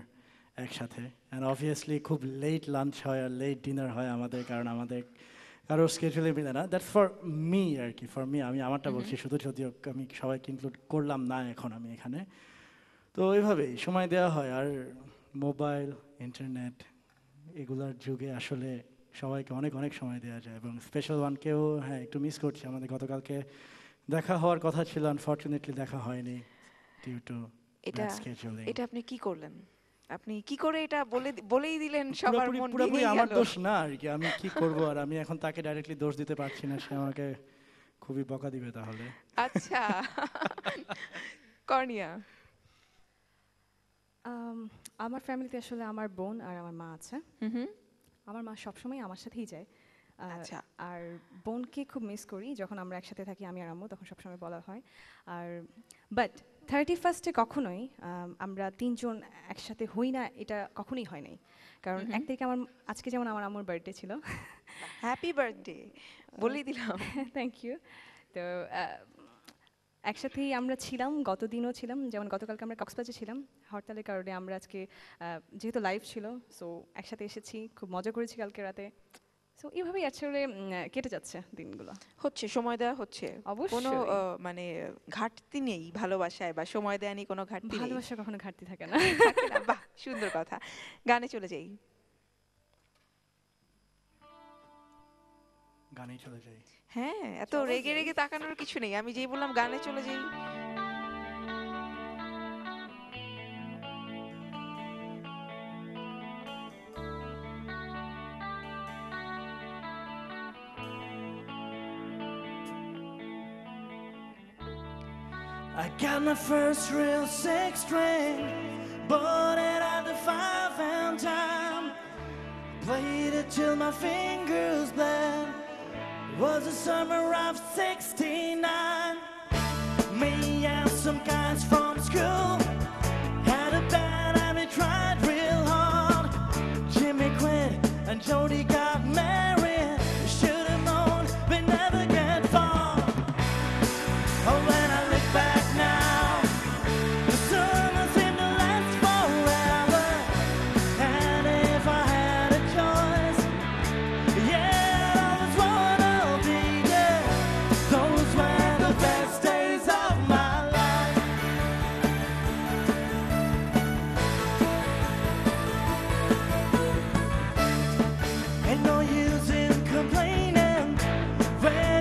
একসাথে, অ্যান্ড অবভিয়াসলি খুব লেট লাঞ্চ হয় আর লেট ডিনার হয় আমাদের, কারণ আমাদের কারোর স্কেজুলে মিলে না। দ্যাটস ফর মি আর কি, ফর মি, আমি আমারটা বলছি শুধু, যদিও আমি সবাইকে ইনক্লুড করলাম না এখন আমি এখানে। তো এইভাবেই সময় দেওয়া হয়। আর মোবাইল ইন্টারনেট এগুলার যুগে আসলে সবাইকে অনেক অনেক সময় দেওয়া যায়, এবং স্পেশাল ওয়ানকেও হ্যাঁ একটু মিস করছি। আমাদের গতকালকে দেখা হওয়ার কথা ছিল, আনফর্চুনেটলি দেখা হয়নি ডিউ টু স্কেজুলিং। এটা আপনি কি করলেন? আপনি কি করে এটা বলেই দিলেন সবার মন পুরোপুরি ভেঙে আমার গেল। দোষ না আর কি, আমি কি করব, আর আমি এখন তাকে ডাইরেক্টলি দোষ দিতে পারছি না, সে আমাকে খুবই বকা দিবে তাহলে। আচ্ছা কর্নিয়া। আমার ফ্যামিলিতে আসলে আমার বোন আর আমার মা আছে। হুম। আমার মা সবসময় আমার সাথেই যায়। আচ্ছা। আর বোনকে খুব মিস করি, যখন আমরা একসাথে থাকি আমি আর আম্মু তখন সবসময় বলা হয়। আর বাট 31 কখনোই আমরা তিনজন একসাথে হই না, এটা কখনোই হয় নাই। কারণ 1 তারিখে আজকে যেমন আমার আম্মুর বার্থডে ছিল। হ্যাপি বার্থডে বলেই দিলাম। Thank you. তো একসাথেই আমরা ছিলাম, গত দিনও ছিলাম, যেমন গতকালকে আমরা কক্সবাজারে ছিলাম হরতালের কারণে। আমরা আজকে যেহেতু লাইভ ছিল, সো একসাথে এসেছি, খুব মজা করেছি কালকে রাতে। সো এইভাবেই আসলে কেটে যাচ্ছে দিনগুলো। হচ্ছে সময় দেওয়া হচ্ছে, অবশ্যই। কোনো মানে ঘাটতি নেই ভালোবাসায়, বা সময় দেয়া নিয়ে কোনো ঘাটতি নেই। ভালোবাসা কখনো ঘাটতি থাকে না। থাকে না? বাহ, সুন্দর কথা। গানে চলে যাই। গানেই চলে যাই। হ্যাঁ, এত রেগে রেগে তাকানোর কিছু নেই, আমি যেই বললাম গানে চলে যাই। I got my first real 6-string, bought it at the 5 and dime. Played it till my fingers bled. Was the summer of '69. Me and some guys from school had a band and we tried real hard. Jimmy quit and Jody got married. Should have known we never get far. Oh, when I look back now, the summer seemed to last forever. And if I had a choice, yeah, I was one of the year. Those were the best days of my life. Ain't no use in complaining when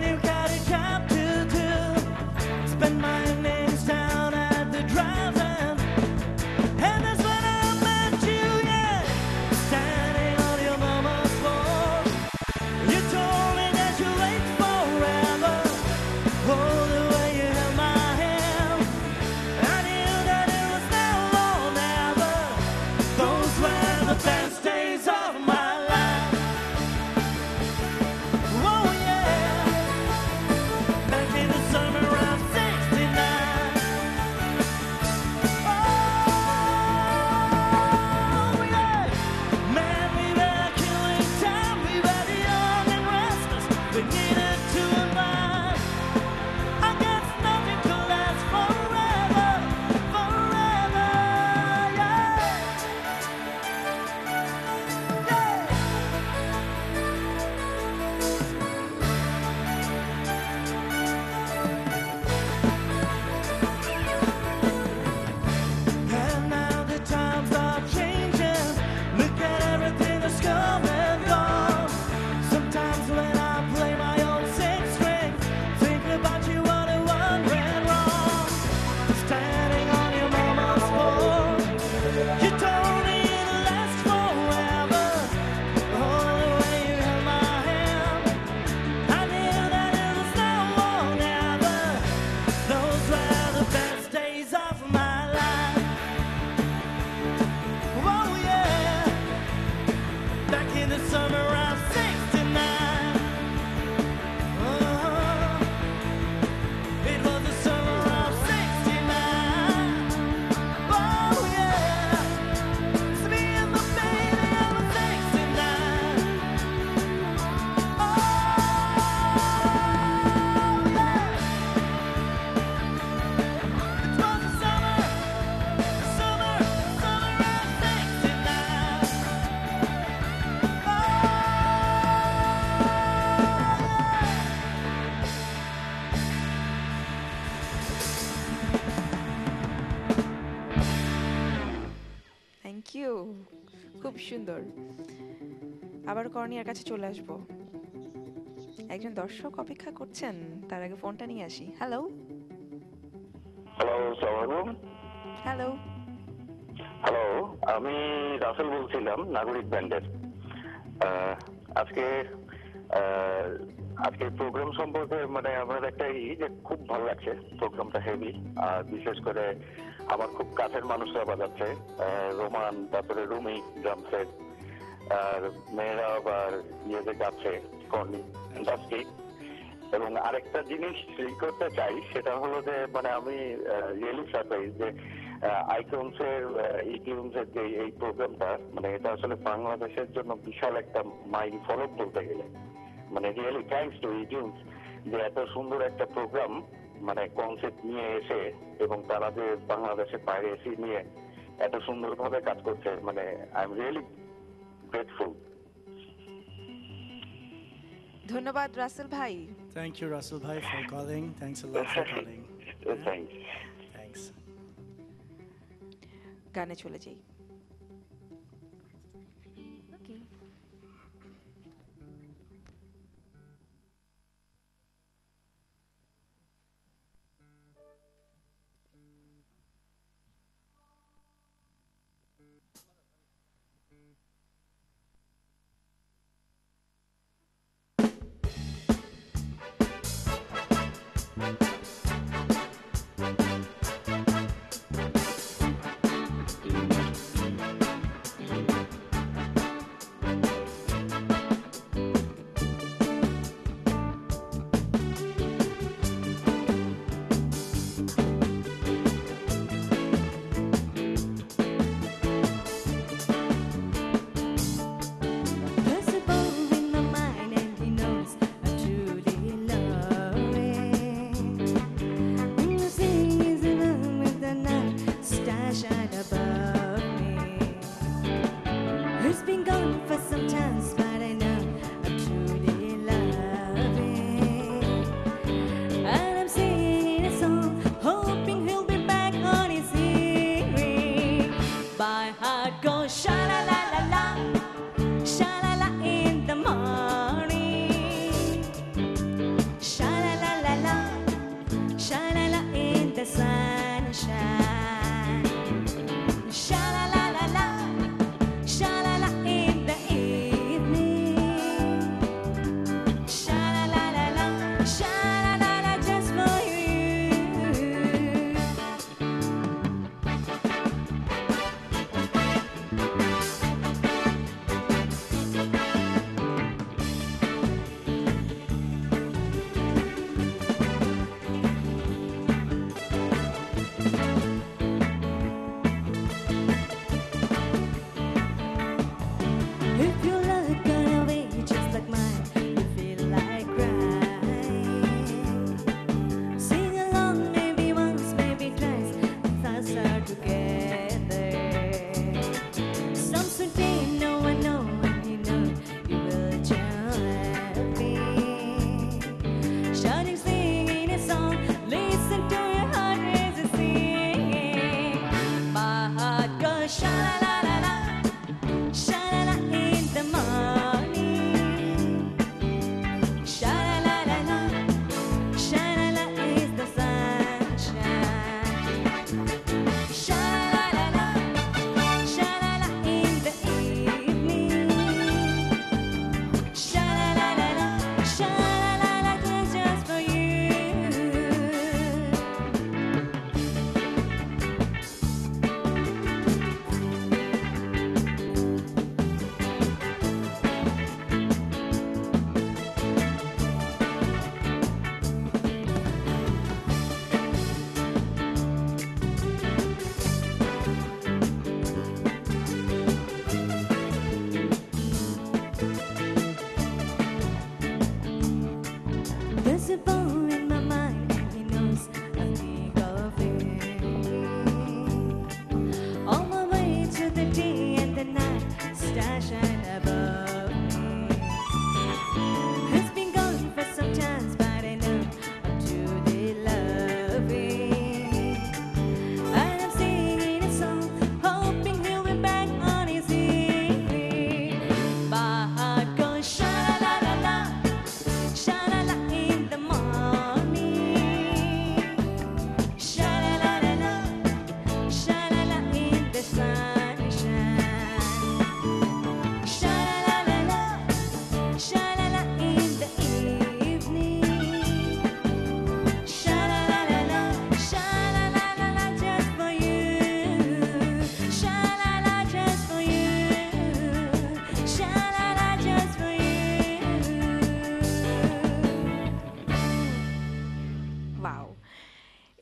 সুন্দর। আবার করণিয়ার কাছে চলে আসবো। একজন দর্শক অপেক্ষা করছেন, তার আগে ফোনটা নিয়ে আসি। হ্যালো হ্যালো, আসসালামু হ্যালো। হ্যালো, আমি রাসেল বলছিলাম নাগরিক ব্যান্ডের। আজকে আজকে প্রোগ্রাম সম্পর্কে মানে আমার একটা যে খুব ভালো লাগছে, প্রোগ্রামটা হেভি। আর বিশেষ করে আমার খুব কাছের মানুষরা বাজাচ্ছে, রোমান, তারপরে রুমি ড্রাম সেট, আর মেয়েরা আবার ইয়েতে গাচ্ছে কর্নি ইন্ডাস্ট্রি। এবং আরেকটা জিনিস করতে চাই, সেটা হলো যে মানে আমি রিয়েলি সারপ্রাইজ যে আইকনসের ইটিউনসের যে এই প্রোগ্রামটা, মানে এটা আসলে বাংলাদেশের জন্য বিশাল একটা মাইল ফলক বলতে গেলে। মানে রিয়েলি থ্যাঙ্কস টু ইটিউনস যে এত সুন্দর একটা প্রোগ্রাম মানে কনসেপ্ট নিয়ে এসে, এবং তারা যে বাংলাদেশের বাইরে এসে নিয়ে এত সুন্দরভাবে কাজ করছে, মানে আই এম রিয়েলি গ্রেটফুল। ধন্যবাদ রাসেল ভাই। থ্যাংক ইউ রাসেল ভাই for calling, thanks a lot for calling. Thanks. Thanks. গানে চলে যাই। ওকে।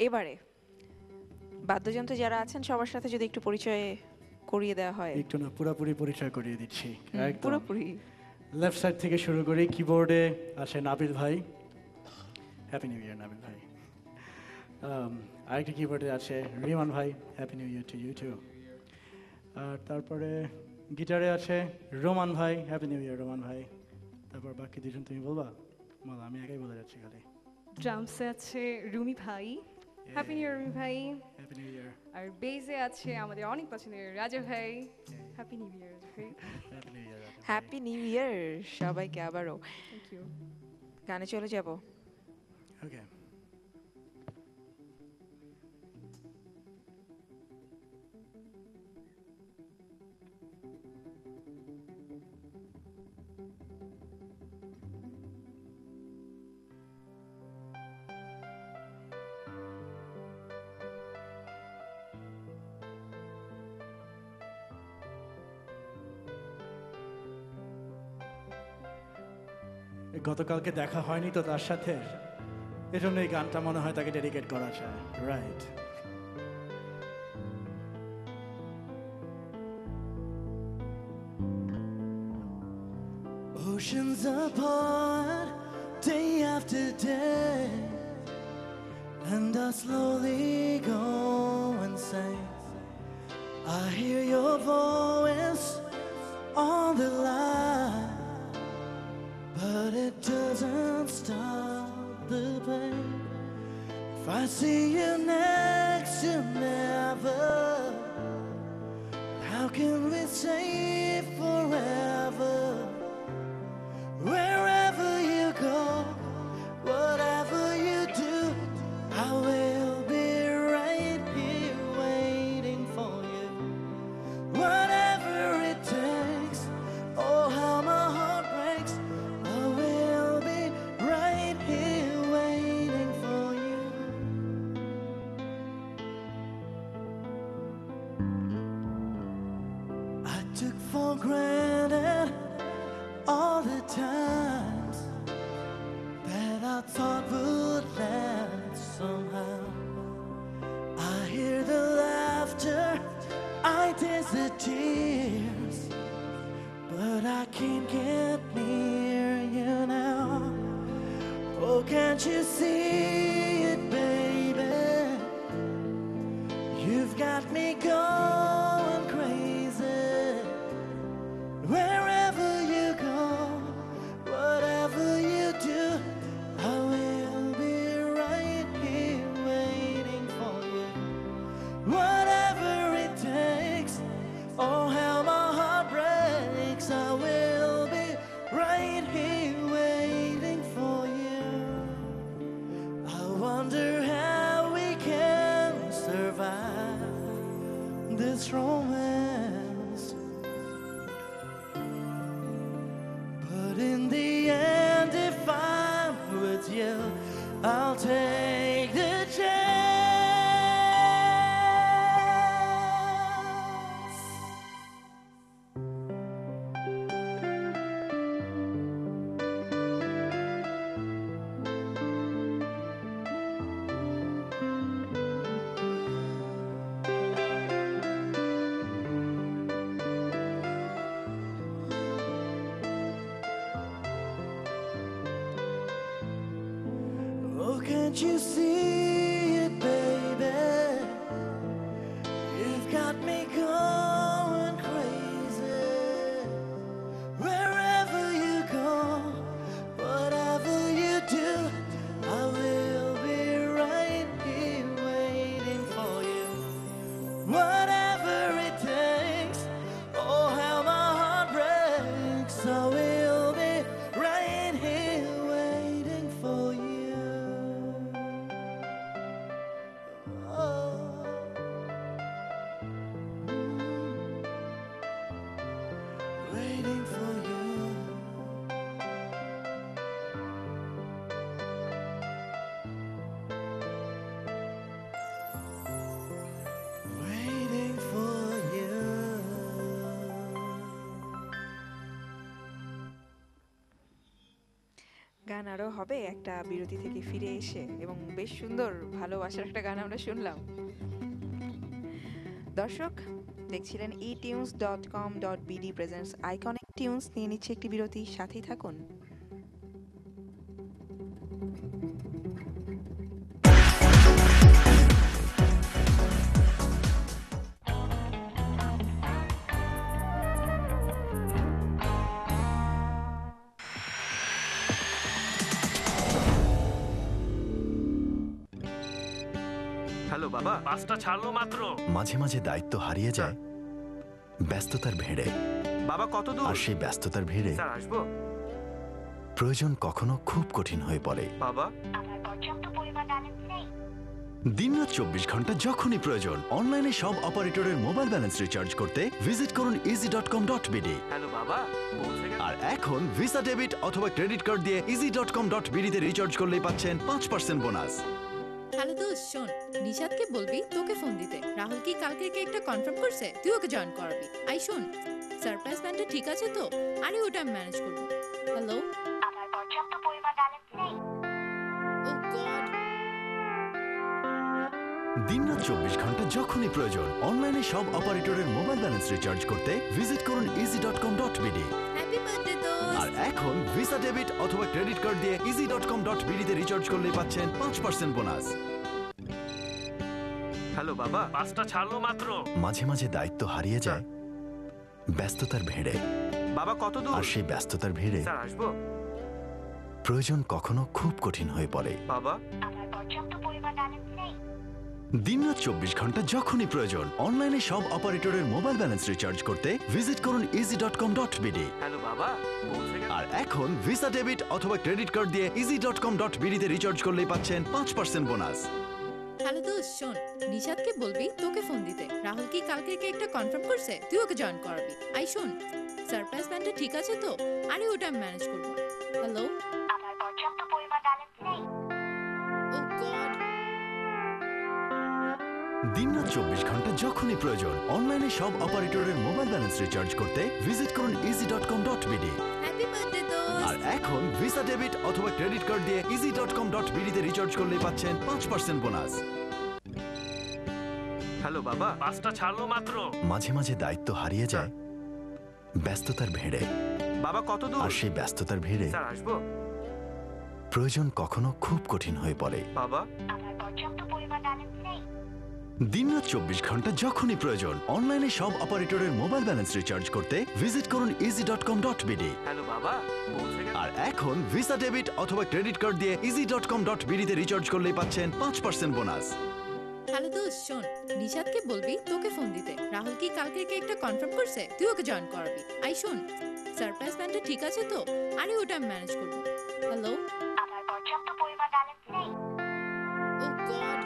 এবারে বাদ্যযন্ত্রে যারা আছেন সবার সাথে যদি একটু পরিচয় করিয়ে দেওয়া হয়। একটু না, পুরোপুরি পরিচয় করিয়ে দিচ্ছি একদম। পুরোপুরি লেফট সাইড থেকে শুরু করি, কিবোর্ডে আছে নাবিল ভাই, হ্যাপি নিউ ইয়ার নাবিল ভাই। আরেকটা কিবোর্ডে আছে রিমান ভাই, happy new year to you too. আর তারপরে গিটারে আছে রোমান ভাই, হ্যাপি নিউ ইয়ার রোমান ভাই। তারপর বাকি দুজন তুমি বলবা? বল, আমি একাই বলে যাচ্ছি খালি। ড্রামসে আছে রুমি ভাই, হ্যাপি নিউ ইয়ার রুমি ভাই। হ্যাপি নিউ ইয়ার। আর বেজে আছে আমাদের অনেক পছন্দের রাজা ভাই, হ্যাপি নিউ ইয়ার ভাই। Happy new year. Happy new year সবাইকে আবারও। Thank you. গানে চলে যাব। ওকে। গতকালকে দেখা হয়নি তো তার সাথে, এজন্য এই গানটা মনে হয় তাকে ডেডিকেট করা যায়, right? Oceans apart, day after day, and I slowly go insane. I hear your voice on the line, but it doesn't stop the pain. If I see you next to never, how can we say forever? Wherever you go, whatever you do, I will be right here waiting for you. Whatever it takes, oh how my heart breaks, I will be right here waiting for you. I took for granted all the times that I thought would last somehow. I hear the laughter, I taste the tears, but I can't get near you now. Oh, can't you see it, baby? You've got me going crazy. Wherever you go, whatever you do, I will be right here waiting for you. Whatever it takes, oh how my heart breaks, I will be right here waiting for you. I wonder how we can survive this romance, but in the end, if I'm with you, I'll take the chance. Oh, can't you see it, baby? You've got me going crazy. Wherever you go, whatever you do, I will be right here waiting for you. Whatever it takes, oh how my heart breaks, I will be right here waiting for you. ভালো হবে একটা বিরতি থেকে ফিরে এসে, এবং বেশ সুন্দর ভালোবাসার একটা গান আমরা শুনলাম। দর্শক দেখছিলেন etunes.com.bd প্রেজেন্টস আইকনিক টিউনস, নিয়ে নিচ্ছে একটি বিরতি, সাথেই থাকুন। হ্যালো বাবা, বাসটা ছাড়লো মাত্র। মাঝে মাঝে দায়িত্ব হারিয়ে যায় ব্যস্ততার ভিড়ে, বাবা কত দূর? আর সেই ব্যস্ততার ভিড়ে স্যার আসবো? প্রয়োজন কখনো খুব কঠিন হয়ে পড়ে। বাবা আমার পর্যাপ্ত পরিমাণ ব্যালেন্স নেই। দিনরাত 24 ঘন্টা যখনই প্রয়োজন অনলাইনে সব অপারেটরের মোবাইল ব্যালেন্স রিচার্জ করতে ভিজিট করুন easy.com.bd। হ্যালো বাবা, পৌঁছে গেল। আর এখন ভিসা ডেবিট অথবা ক্রেডিট কার্ড দিয়ে easy.com.bd তে রিচার্জ করলেই পাচ্ছেন 5% বোনাস। হ্যালো দোস্ত, শোন, নিশাদকে বলবি তোকে ফোন দিতে। রাহুল কি কালকে একটা কনফার্ম করছে, তুই ওকে জয়েন করাবি। আই শোন, সারপ্রাইজ প্ল্যানটা ঠিক আছে তো? আরে ওটা আমি ম্যানেজ করবো। হ্যালো, আমার পর্যাপ্ত পরিমাণ ব্যালেন্স নেই। ও গড। দিনরাত 24 ঘন্টা যখনই প্রয়োজন অনলাইনে সব অপারেটরের মোবাইল ব্যালেন্স রিচার্জ করতে ভিজিট করুন easy.com.bd। হ্যাপি বার্থডে দোস্ত। আর এখন ভিসা ডেবিট অথবা ক্রেডিট কার্ড দিয়ে easy.com.bd তে রিচার্জ করলেই পাচ্ছেন 5% বোনাস। হ্যালো বাবা, বাসটা ছাড়লো মাত্র। মাঝে মাঝে দায়িত্ব হারিয়ে যায় ব্যস্ততার ভিড়ে, বাবা কত দূর? আর সেই ব্যস্ততার ভিড়ে স্যার আসবো? প্রয়োজন কখনো খুব কঠিন হয়ে পড়ে। বাবা আমার পর্যাপ্ত পরিমাণ ব্যালেন্স নেই। দিনরাত 24 ঘন্টা যখনই প্রয়োজন অনলাইনে সব অপারেটরের মোবাইল ব্যালেন্স রিচার্জ করতে ভিজিট করুন easy.com.bd। হ্যালো বাবা, পৌঁছে গেল। আর এখন ভিসা ডেবিট অথবা ক্রেডিট কার্ড দিয়ে easy.com.bd তে রিচার্জ করলেই পাচ্ছেন 5% বোনাস। হ্যালো দোস্ত, শোন, নিশাদকে বলবি তোকে ফোন দিতে। রাহুল কি কালকে একটা কনফার্ম করছে, তুই ওকে জয়েন করাবি। আই শোন, সারপ্রাইজ প্ল্যানটা ঠিক আছে তো? আরে ওটা আমি ম্যানেজ করবো। হ্যালো, আমার পর্যাপ্ত পরিমাণ ব্যালেন্স নেই। ও গড। দিনরাত 24 ঘন্টা যখনই প্রয়োজন অনলাইনে সব অপারেটরের মোবাইল ব্যালেন্স রিচার্জ করতে ভিজিট করুন easy.com.bd। হ্যাপি বার্থডে আর দোস্ত। এখন ভিসা ডেবিট অথবা ক্রেডিট কার্ড দিয়ে easy.com.bd তে রিচার্জ করলেই পাচ্ছেন 5% বোনাস। হ্যালো বাবা, বাসটা ছাড়লো মাত্র। মাঝে মাঝে দায়িত্ব হারিয়ে যায় ব্যস্ততার ভিড়ে, বাবা কত দূর? আর সেই ব্যস্ততার ভিড়ে স্যার আসবো? প্রয়োজন কখনো খুব কঠিন হয়ে পড়ে। বাবা আমার পর্যাপ্ত পরিমাণ ব্যালেন্স নেই। দিনরাত 24 ঘন্টা যখনই প্রয়োজন অনলাইনে সব অপারেটরের মোবাইল ব্যালেন্স রিচার্জ করতে ভিজিট করুন easy.com.bd। হ্যালো বাবা, পৌঁছে গেল। আর এখন ভিসা ডেবিট অথবা ক্রেডিট কার্ড দিয়ে easy.com.bd তে রিচার্জ করলেই পাচ্ছেন 5% বোনাস। হ্যালো দোস্ত, শোন, নিশাদকে বলবি তোকে ফোন দিতে। রাহুল কি কালকে একটা কনফার্ম করছে, তুই ওকে জয়েন করাবি। আই শোন, সারপ্রাইজ প্ল্যানটা ঠিক আছে তো? আরে ওটা আমি ম্যানেজ করবো। হ্যালো, আমার পর্যাপ্ত পরিমাণ ব্যালেন্স নেই। ও গড।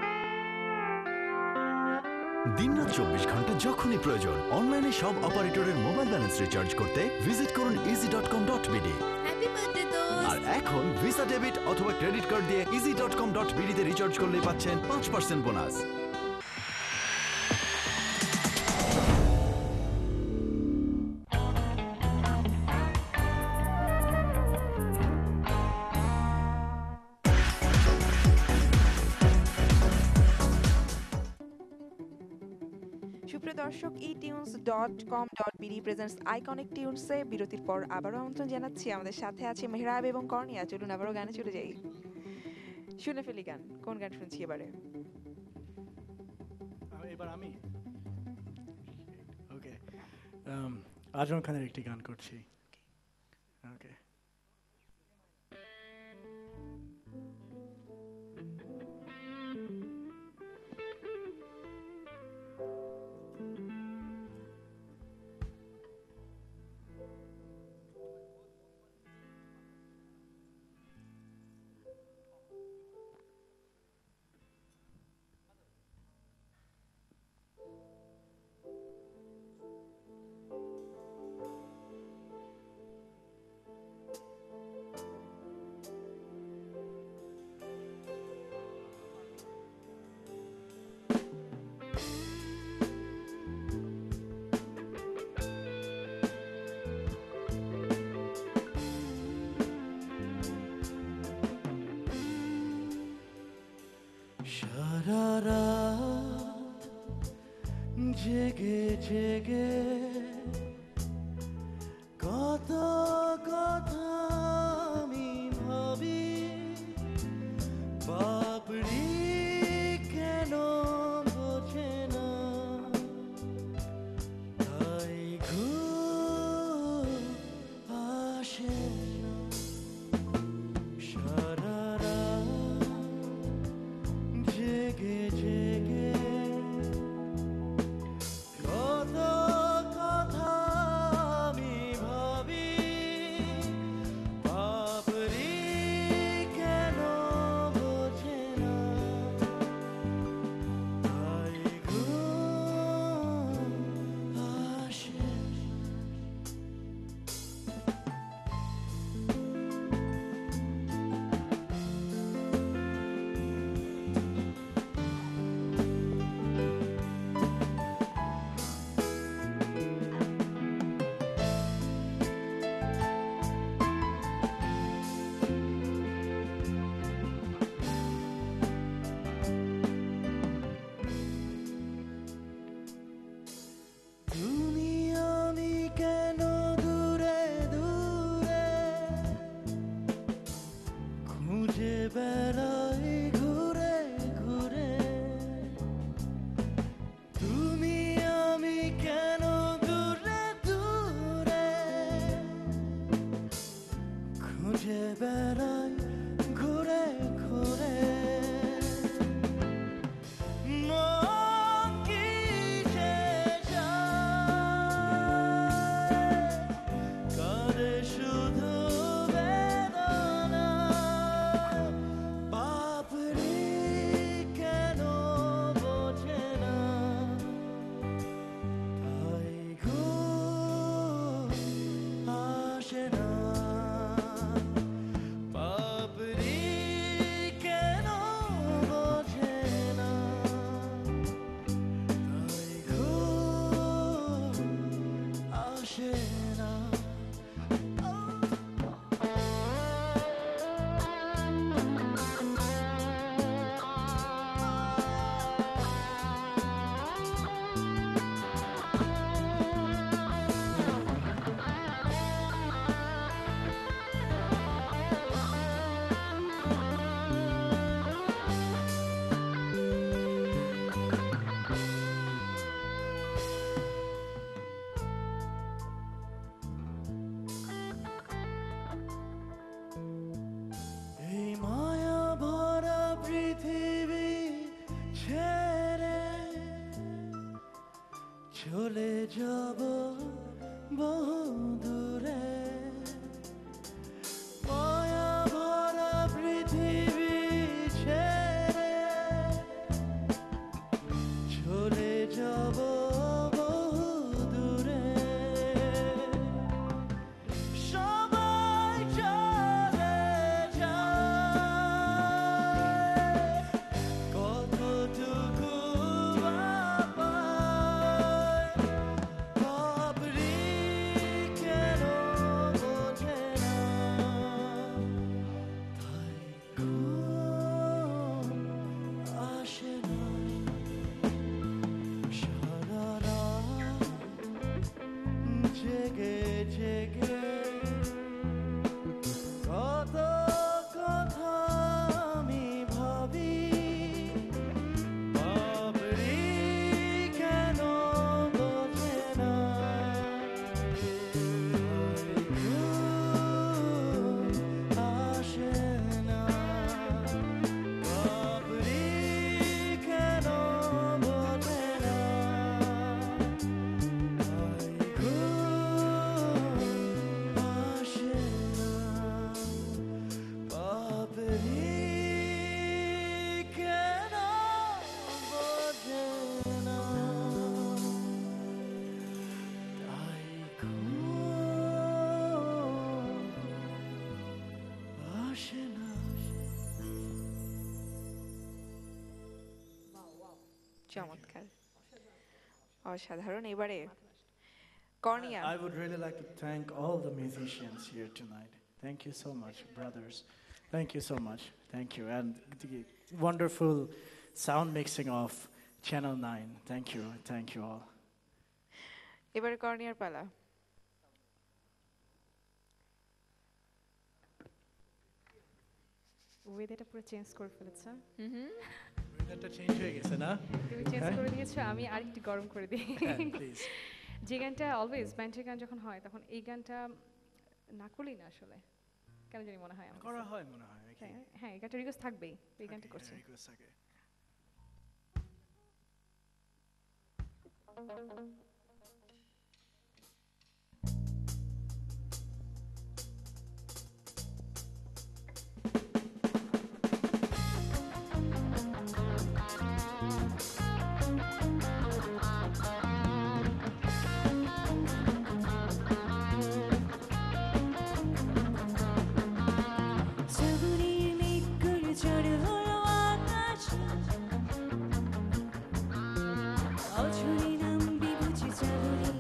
দিনরাত 24 ঘন্টা যখনই প্রয়োজন অনলাইনে সব অপারেটরের মোবাইল ব্যালেন্স রিচার্জ করতে ভিজিট করুন easy.com.bd। হ্যাপি বার্থডে আর দোস্ত। এখন ভিসা ডেবিট অথবা ক্রেডিট কার্ড দিয়ে easy.com.bd তে রিচার্জ করলেই পাচ্ছেন 5% বোনাস। সুপ্রিয় দর্শক, etunes.com.bd প্রেজেন্টস আইকনিক টিউনসে বিরতির পর আবারও আমন্ত্রণ জানাচ্ছি। আমাদের সাথে আছে মেহরাব এবং কর্নিয়া। চলুন আবারও গানে চলে যাই, শুনে ফেলি গান। কোন গান শুনছি এবারে? এবার আমি ওকে আজম খানের একটি গান করছি। ওকে। সারা রাত জেগে জেগে কত কথা আমি ভাবি, বাপরি কেন বোঝে না, তাই ঘুম আসে না। সারা রাত জেগে জেগে কত কথা আমি ভাবি, বাপরি কেন বোঝে না, তাই ঘুম আসে না। তুমি আমি কেন দূরে দূরে খুঁজে বেড়াই ঘুরে ঘুরে, তুমি আমি কেন দূরে দূরে খুঁজে বেড়াই ঘুরে ঘুরে, মন কি যে যায়, কাঁদে শুধু বেদনা, বাপরি কেন বোঝে না, তাই ঘুম আসে না, বাপরি কেন বোঝে না, তাই ঘুম আসে না। এই মায়া ভরা পৃথিবী ছেড়ে চলে যাব বহু দূরে, মায়া ভরা পৃথিবী ছেড়ে চলে যাব বহু দূরে, সবাই চলে যায়, কতটুকু বা পায়, বাপরি কেন বোঝে না, তাই ঘুম আসে না। সারা রাত জেগে জেগে কত কথা আমি ভাবি, বাপরি কেন বোঝে না, তাই ঘুম আসে না, বাপরি কেন বোঝে না, তাই ঘুম আসে না, বাপরি কেন বোঝে না, তাই ঘুম আসে না। চমৎকার, অসাধারণ। এবারে cornea. I would really like to thank all the musicians here tonight. Thank you so much, brothers. Thank you so much. Thank you. And the wonderful sound mixing of Channel 9. Thank you. Thank you all. এবারে কর্নিয়ার পালা। ওয়েদারটা পুরো চেঞ্জ করে ফেলেছে। ওয়েদারটা চেঞ্জ হয়ে গেছে না? তুমি চেঞ্জ করে দিয়েছো, আমি আরেকটু গরম করে দিই। প্লিজ। যে গানটা অলওয়েজ ব্যান্ডের গান যখন হয় তখন এই গানটা না করলেই না আসলে, কেন জানি মনে হয় আমার করা কাছে। হয় মনে হয় নাকি? হ্যাঁ, এই গানটা রিকোয়েস্ট থাকবেই, এই গানটা Okay, করছি। request থাকে। চাবুরির মেঘগুলো ঝড় হলো আকাশে, অঝরে নামবি বুঝি চাবুরি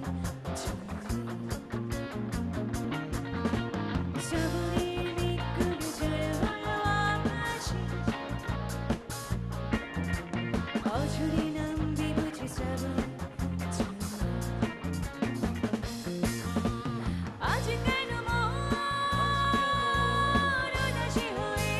চাবুরির মেঘগুলো ঝড় হলো আকাশে, অঝরে নামবি বুঝি চাবুরি আজ কেন মন উদাসী হয়ে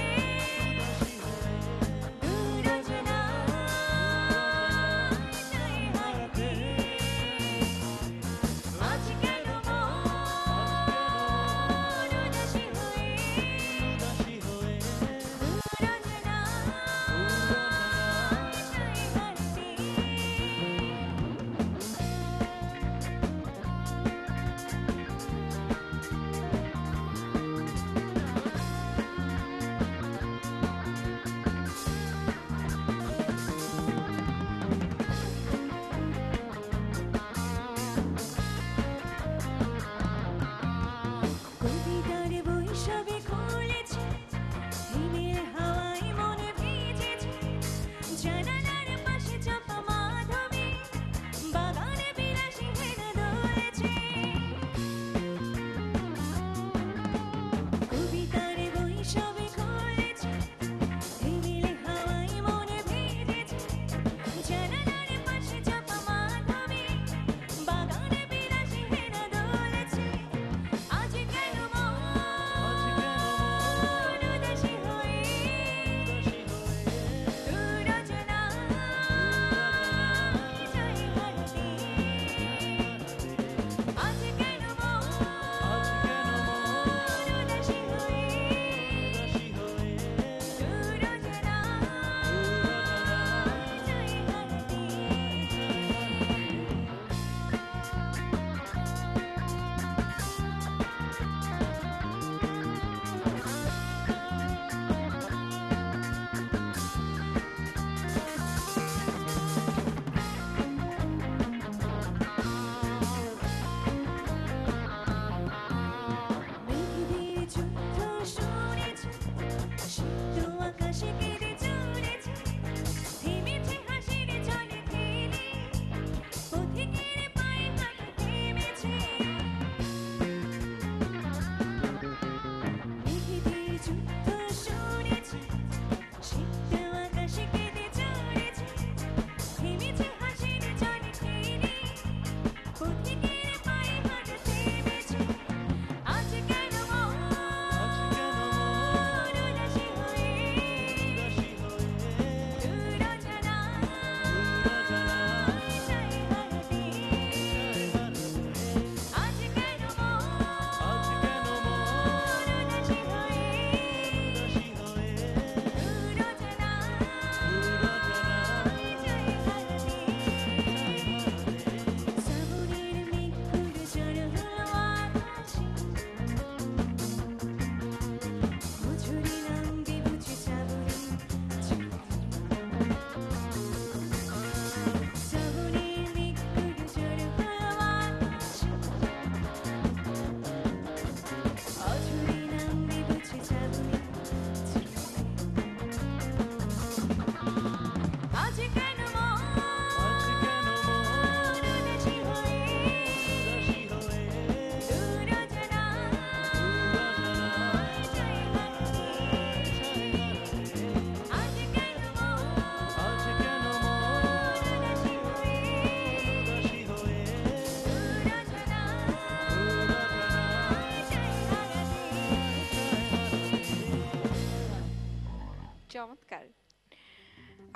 চমৎকার।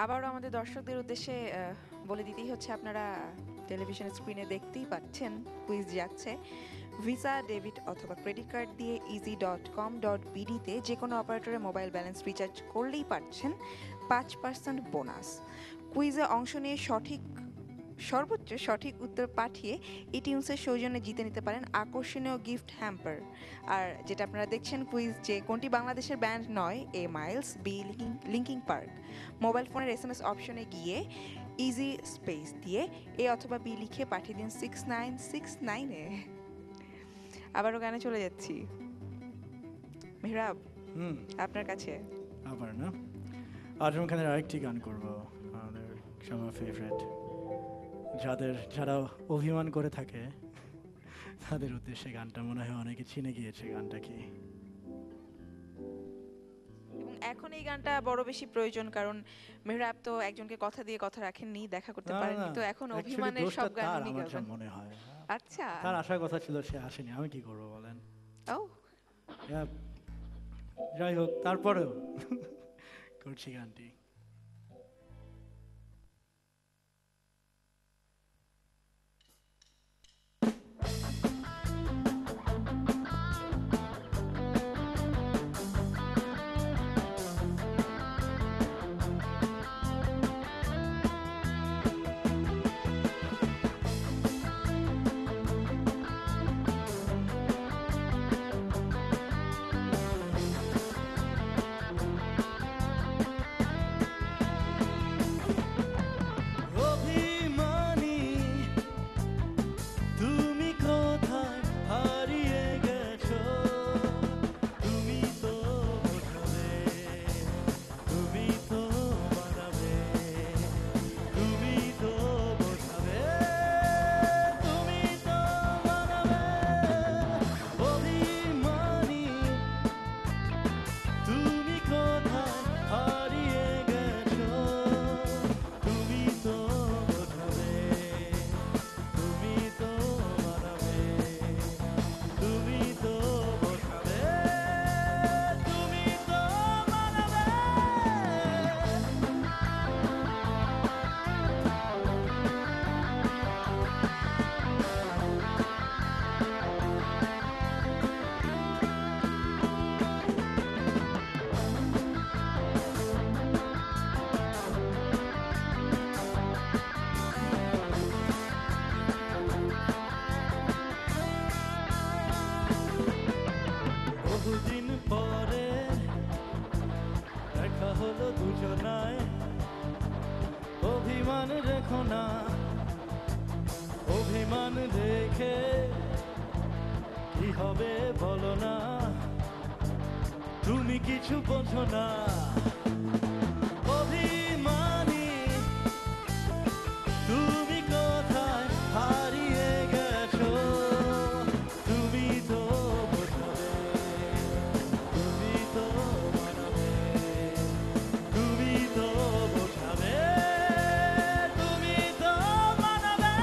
আবারও আমাদের দর্শকদের উদ্দেশ্যে বলে দিতেই হচ্ছে, আপনারা টেলিভিশন স্ক্রিনে দেখতেই পাচ্ছেন কুইজ যাচ্ছে। ভিসা, ডেবিট অথবা ক্রেডিট কার্ড দিয়ে easy.com.bd-তে যে কোনো অপারেটরের মোবাইল ব্যালেন্স রিচার্জ করলেই পাচ্ছেন 5% বোনাস। কুইজে অংশ নিয়ে সর্বোচ্চ সঠিক উত্তর পাঠিয়ে ইটিউন্সের সৌজন্যে জিতে নিতে পারেন আকর্ষণীয় গিফট হ্যাম্পার। আর যেটা আপনারা দেখছেন কুইজ, যে কোনটি বাংলাদেশের ব্যান্ড নয়, A Miles, B Linkin Park. Mobile ফোনের SMS অপশনে গিয়ে ইজি স্পেস দিয়ে এ অথবা বি লিখে পাঠিয়ে দিন 6969-এ। আবারও গানে চলে যাচ্ছি। মেহরাব, আপনার কাছে আবার না, আজম খানের আরেকটি গান করবো, আমাদের সবার ফেভারিট, যারা অভিমান করে থাকে তাদের উদ্দেশ্যে গানটা মনে হয় অনেকে চিনে গিয়েছে গানটা কি। এবং এখন এই গানটা বড় বেশি প্রয়োজন, কারণ মেহরাব তো একজনকে কথা দিয়ে কথা রাখেননি, দেখা করতে পারেননি, তো এখন অভিমানের সব গান উনি গাবেন। মনে হয় আচ্ছা, তার আসার কথা ছিল, সে আসেনি, আমি কি করবো বলেন। ও যাই হোক, তারপরেও করছি গানটি। বহুদিন পরে দেখা হলো দুজনায়, অভিমান রেখো না, অভিমান রেখে কি হবে বলো না, তুমি কিছু বোঝো না। অভিমানী তুমি কোথায় হারিয়ে গেছো, তুমি তো বোঝাবে, তুমি তো মানাবে, তুমি তো বোঝাবে, তুমি তো মানাবে।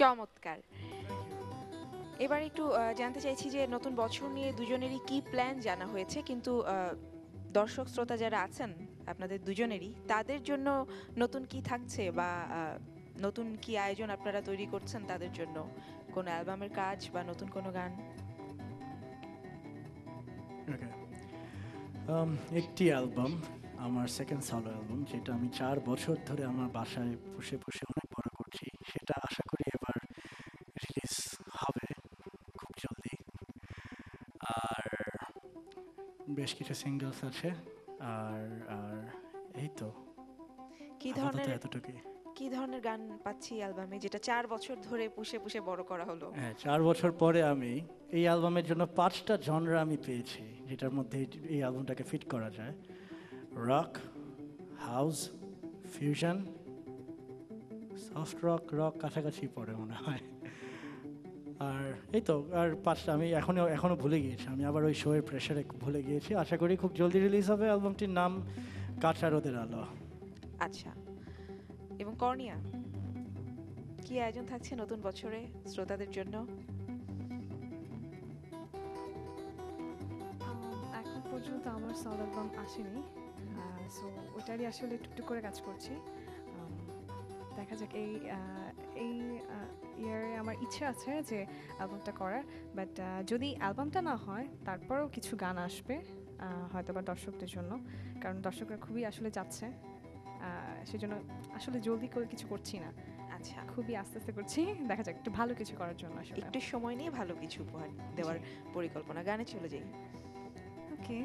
চমৎকার। এবার একটু জানতে চাইছি যে নতুন বছর নিয়ে দুজনেরই কি প্ল্যান জানা হয়েছে, কিন্তু দর্শক শ্রোতা যারা আছেন আপনাদের দুজনেরই, তাদের জন্য নতুন কি থাকছে বা নতুন কি আয়োজন আপনারা তৈরি করছেন তাদের জন্য? কোনো অ্যালবামের কাজ বা নতুন কোনো গান? Okay. একটি অ্যালবাম, আমার সেকেন্ড সলো অ্যালবাম, যেটা আমি 4 বছর ধরে আমার বাসায় বসে বসে অনেক বড় করছি, সেটা আশা করি এবার রিলিজ হবে খুব জলদি। আর বেশ কিছু সিঙ্গেলস আছে, আর আর এই তো কি আপাতত ধরনের এতটুকুই। কি ধরনের গান পাচ্ছি অ্যালবামে, যেটা 4 বছর ধরে পুষে পুষে বড় করা হলো? হ্যাঁ, 4 বছর পরে আমি এই অ্যালবামের জন্য 5টা জনরা আমি পেয়েছি, যেটার মধ্যে এই অ্যালবামটাকে ফিট করা যায়। Rock, house, fusion, soft rock, কাছাকাছি পড়ে মনে হয়। আর এই তো, আর 5টা আমি এখনো ভুলে গিয়েছি, আমি আবার ওই শোয়ের প্রেশারে ভুলে গিয়েছি। আশা করি খুব জলদি রিলিজ হবে। অ্যালবামটির নাম কাঁচা রোদের আলো। আচ্ছা, এবং কর্নিয়া, কি আয়োজন থাকছে নতুন বছরে শ্রোতাদের জন্য? এখন পর্যন্ত আমার সলো অ্যালবাম আসেনি, সো ওইটারই আসলে টুকটুক করে কাজ করছি। দেখা যাক, এই ইয়ারে আমার ইচ্ছে আছে যে অ্যালবামটা করার, বাট যদি অ্যালবামটা না হয় তারপরেও কিছু গান আসবে হয়তো বা দর্শকদের জন্য, কারণ দর্শকরা খুবই আসলে যাচ্ছে, সেজন্য আসলে জলদি করে কিছু করছি না। আচ্ছা, খুবই আস্তে আস্তে করছি, দেখা যাক একটু ভালো কিছু করার জন্য আসলে। একটু সময় নিয়ে ভালো কিছু উপহার দেওয়ার পরিকল্পনা। গানে চলে যাই। ওকে,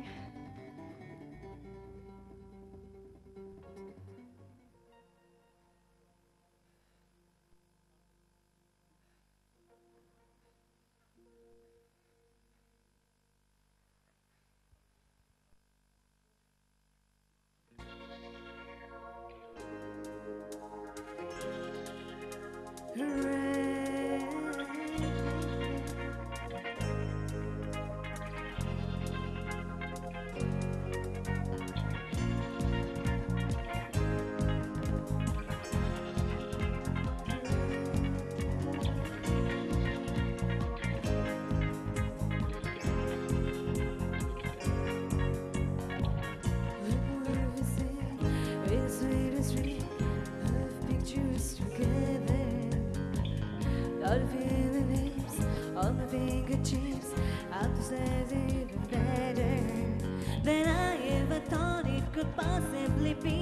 fingertips, up says even better than I ever thought it could possibly be.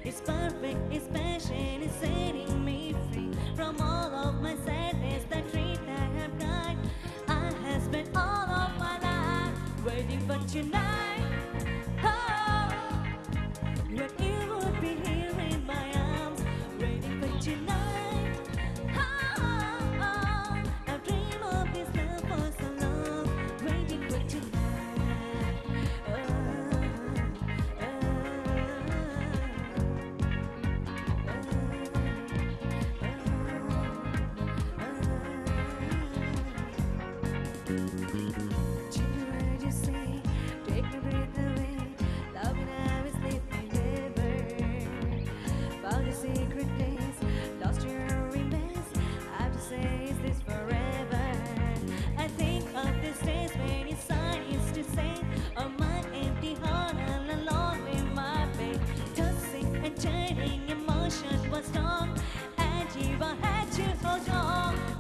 It's perfect, it's passion, it's setting me free from all of my sadness. That dream I have got, I have spent all of my life waiting for tonight. Oh, when you would be here in my arms, waiting for tonight.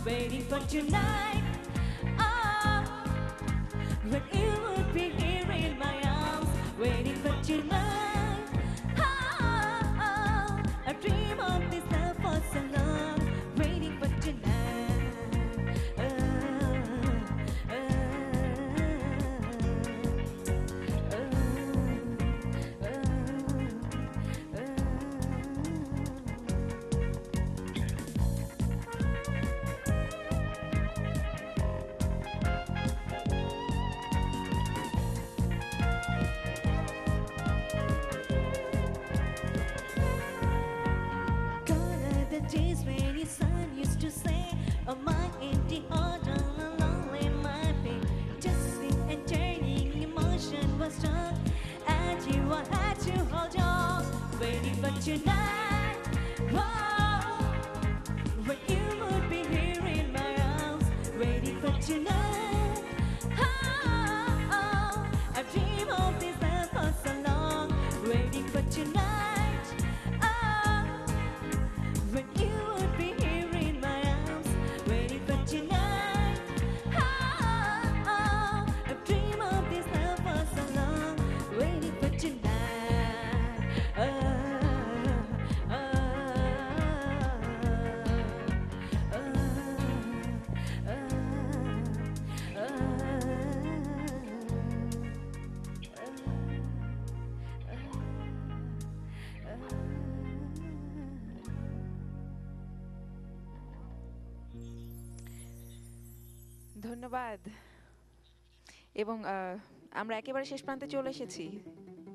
Waiting for tonight, oh, when you would be here in my arms. Waiting for tonight, oh, I dream of this love for so long. Waiting for tonight, days when your son used to say, oh, my empty heart all alone in my bed, twisting and turning, emotion was strong, and you I had to hold on, waiting for tonight. Whoa, when you would be here ধন্যবাদ। এবং আমরা একেবারে শেষ প্রান্তে চলে এসেছি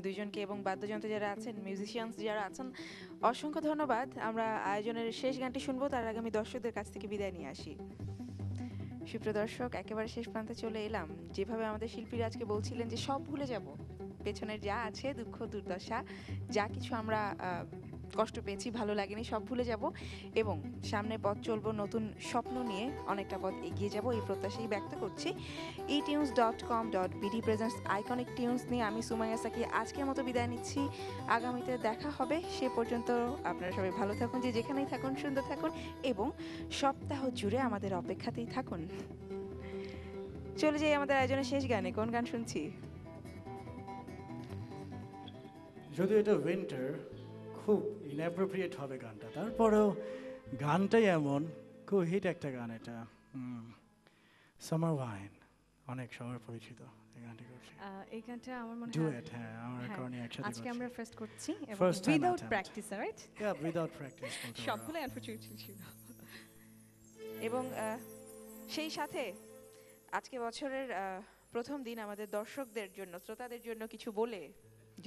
দুইজনকে, এবং বাদ্যযন্ত্রে যারা আছেন, মিউজিশিয়ানস যারা আছেন, অসংখ্য ধন্যবাদ। আমরা আয়োজনের শেষ গানটি শুনবো, তার আগে আমি দর্শকদের কাছ থেকে বিদায় নিয়ে আসি। সুপ্রিয় দর্শক, একেবারে শেষ প্রান্তে চলে এলাম। যেভাবে আমাদের শিল্পীরা আজকে বলছিলেন যে সব ভুলে যাব, পেছনের যা আছে দুঃখ দুর্দশা, যা কিছু আমরা কষ্ট পেয়েছি, ভালো লাগেনি, সব ভুলে যাব এবং সামনে পথ চলবো নতুন স্বপ্ন নিয়ে, অনেকটা পথ এগিয়ে যাব, এই প্রত্যাশাই ব্যক্ত করছি। etunes.com.bd প্রেজেন্টস আইকনিক টিউনস নিয়ে আমি সুমাইয়া সাকি আজকের মতো বিদায় নিচ্ছি। আগামীতে দেখা হবে, সে পর্যন্ত আপনারা সবাই ভালো থাকুন, যে যেখানেই থাকুন সুন্দর থাকুন এবং সপ্তাহ জুড়ে আমাদের অপেক্ষাতেই থাকুন। চলে যাই আমাদের আয়োজনের শেষ গানে। কোন গান শুনছি? যদিও এটা উইন্টার, খুব ইনঅ্যাপ্রোপ্রিয়েট হবে গানটা, তারপরেও গানটাই এমন, খুব হিট একটা গান এটা। সামার ওয়াইন, অনেক সবার পরিচিত এই গানটি করছি। এই গানটা আমার মনে হয় ডুয়েট, হ্যাঁ, আমরা কারণে একসাথে আজকে আমরা ফার্স্ট করছি এবং First time without attempt. Practice, right? Yeah, without practice. সবগুলো আনফরচুনেটলি ছিল। এবং সেই সাথে আজকে বছরের প্রথম দিন আমাদের দর্শকদের জন্য, শ্রোতাদের জন্য কিছু বলে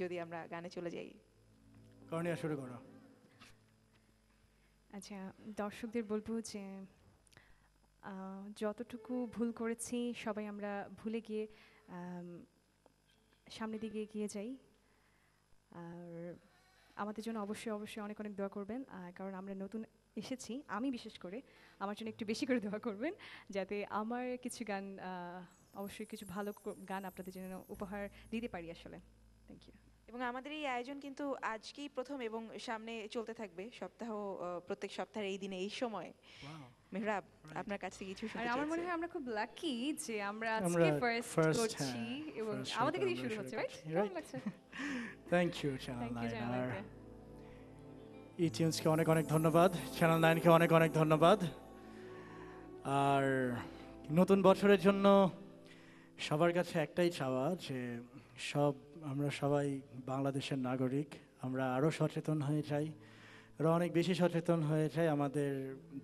যদি আমরা গানে চলে যাই। করণীয় শুরু করো। আচ্ছা, দর্শকদের বলবো যে যতটুকু ভুল করেছি সবাই আমরা ভুলে গিয়ে সামনের দিকে এগিয়ে যাই। আর আমাদের জন্য অবশ্যই অবশ্যই অনেক অনেক দোয়া করবেন, কারণ আমরা নতুন এসেছি। আমি বিশেষ করে আমার জন্য একটু বেশি করে দোয়া করবেন, যাতে আমার কিছু গান, অবশ্যই কিছু ভালো গান আপনাদের জন্য উপহার দিতে পারি আসলে। Thank you. এবং আমাদের এই আয়োজন কিন্তু আজকেই প্রথম এবং সামনে চলতে থাকবে প্রত্যেক সপ্তাহের এই দিনে এই সময়। মেহরাব, আপনার কাছ থেকে কিছু আর শুনতে আমার মনে চাইছি। হয় আমরা খুব লাকি যে আমরা আমরা আজকে ফার্স্ট first, করছি হ্যাঁ, এবং first আমাদের show দিয়ে টা শুরু আমরা হচ্ছে, শুরু রাইট? করছি, কেমন right? লাগছে? Thank you channel thank you 9 channel আর 9-কে। ইটিউন্সকে অনেক অনেক ধন্যবাদ, চ্যানেল 9কে অনেক অনেক ধন্যবাদ। আর নতুন বছরের জন্য সবার কাছে একটাই চাওয়া যে আমরা সবাই বাংলাদেশের নাগরিক, আমরা আরও সচেতন হয়ে যাই, আরও অনেক বেশি সচেতন হয়ে যাই, আমাদের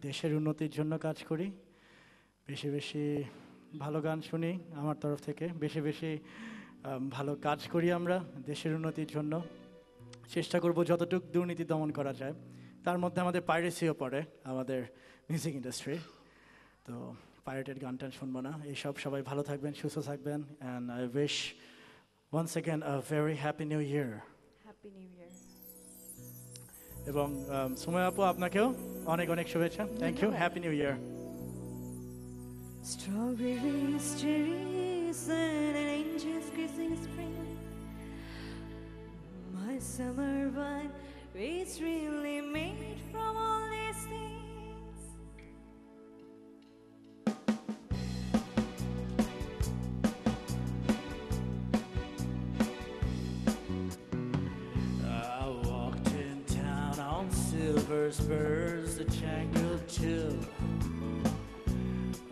দেশের উন্নতির জন্য কাজ করি, বেশি বেশি ভালো গান শুনি আমার তরফ থেকে, বেশি বেশি ভালো কাজ করি আমরা দেশের উন্নতির জন্য, চেষ্টা করব যতটুকু দুর্নীতি দমন করা যায়। তার মধ্যে আমাদের পাইরেসিও পড়ে আমাদের মিউজিক ইন্ডাস্ট্রি, তো পাইরেটেড গান টান শুনবো না। এইসব সবাই ভালো থাকবেন, সুস্থ থাকবেন, and I wish once again a very happy new year. Happy new year. এবং সুময় আপু, আপনাকেও অনেক অনেক শুভেচ্ছা। Thank you, happy new year. Strawberries, cherries, and angels kissing spring. My summer wine is really made from all these things. I walked in town on silver spurs, the jangled chill.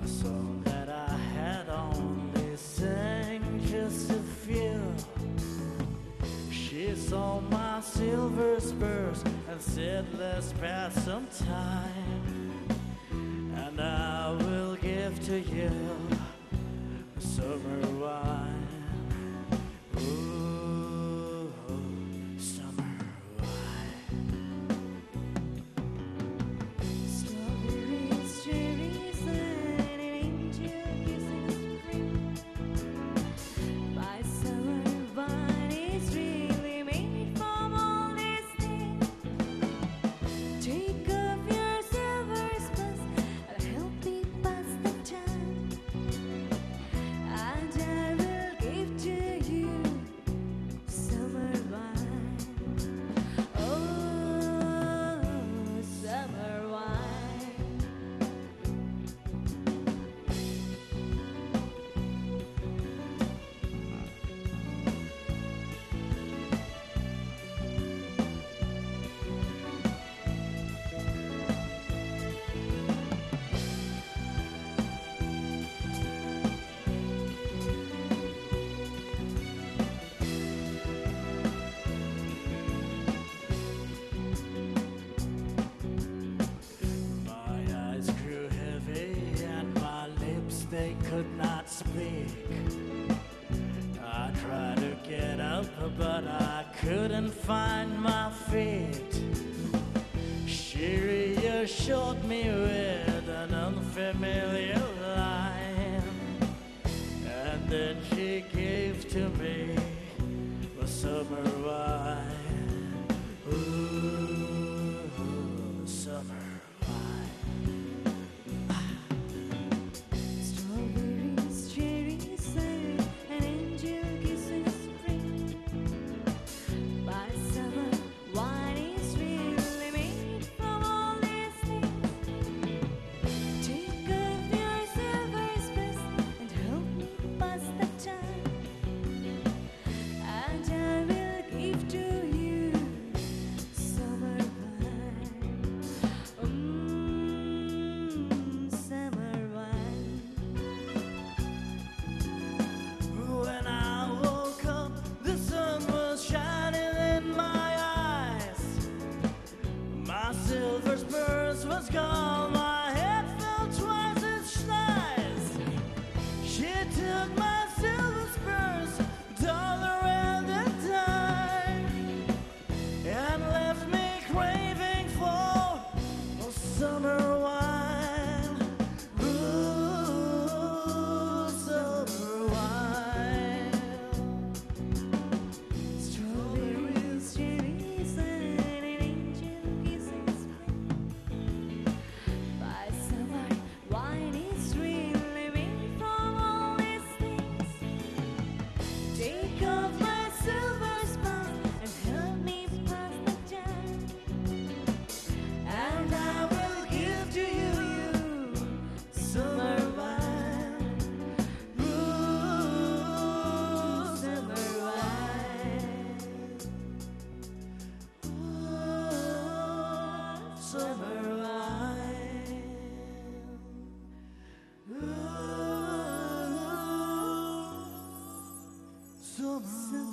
A song that I had only sang just to feel. She saw my silver spurs and said, let's pass some time. And I will give to you summer wine. Ooh, summer wine. Strawberries, cherries, and an angel kissing spring. My summer wine is really made from all these things. Take off your silver spurs and help me pass the time. And I will give couldn't find my feet. She reassured me with an unfamiliar line, and then she gave to me a summer wine. Ooh, summer wine. Strawberries, cherries, sun, and angel kisses spring. By summer, wine is really made from all these things. Take off your silver spoons and help me pass the time, and I will give to you summer wine. Summer wine. When I woke up, the sun was shining in my eyes. My silver spurs was gone, my head felt twice as nice. She took my silver spurs, dollar and a dime, and left me craving for a summer wine. Ooh, summer wine. Strawberries, cherries, sun, and angel kisses spring. By summer, wine is really made from all these things. Take off my silver spoon and help me pass the time, and I will give to you summer wine. Ooh, summer wine. Summer wine. Ooh, summer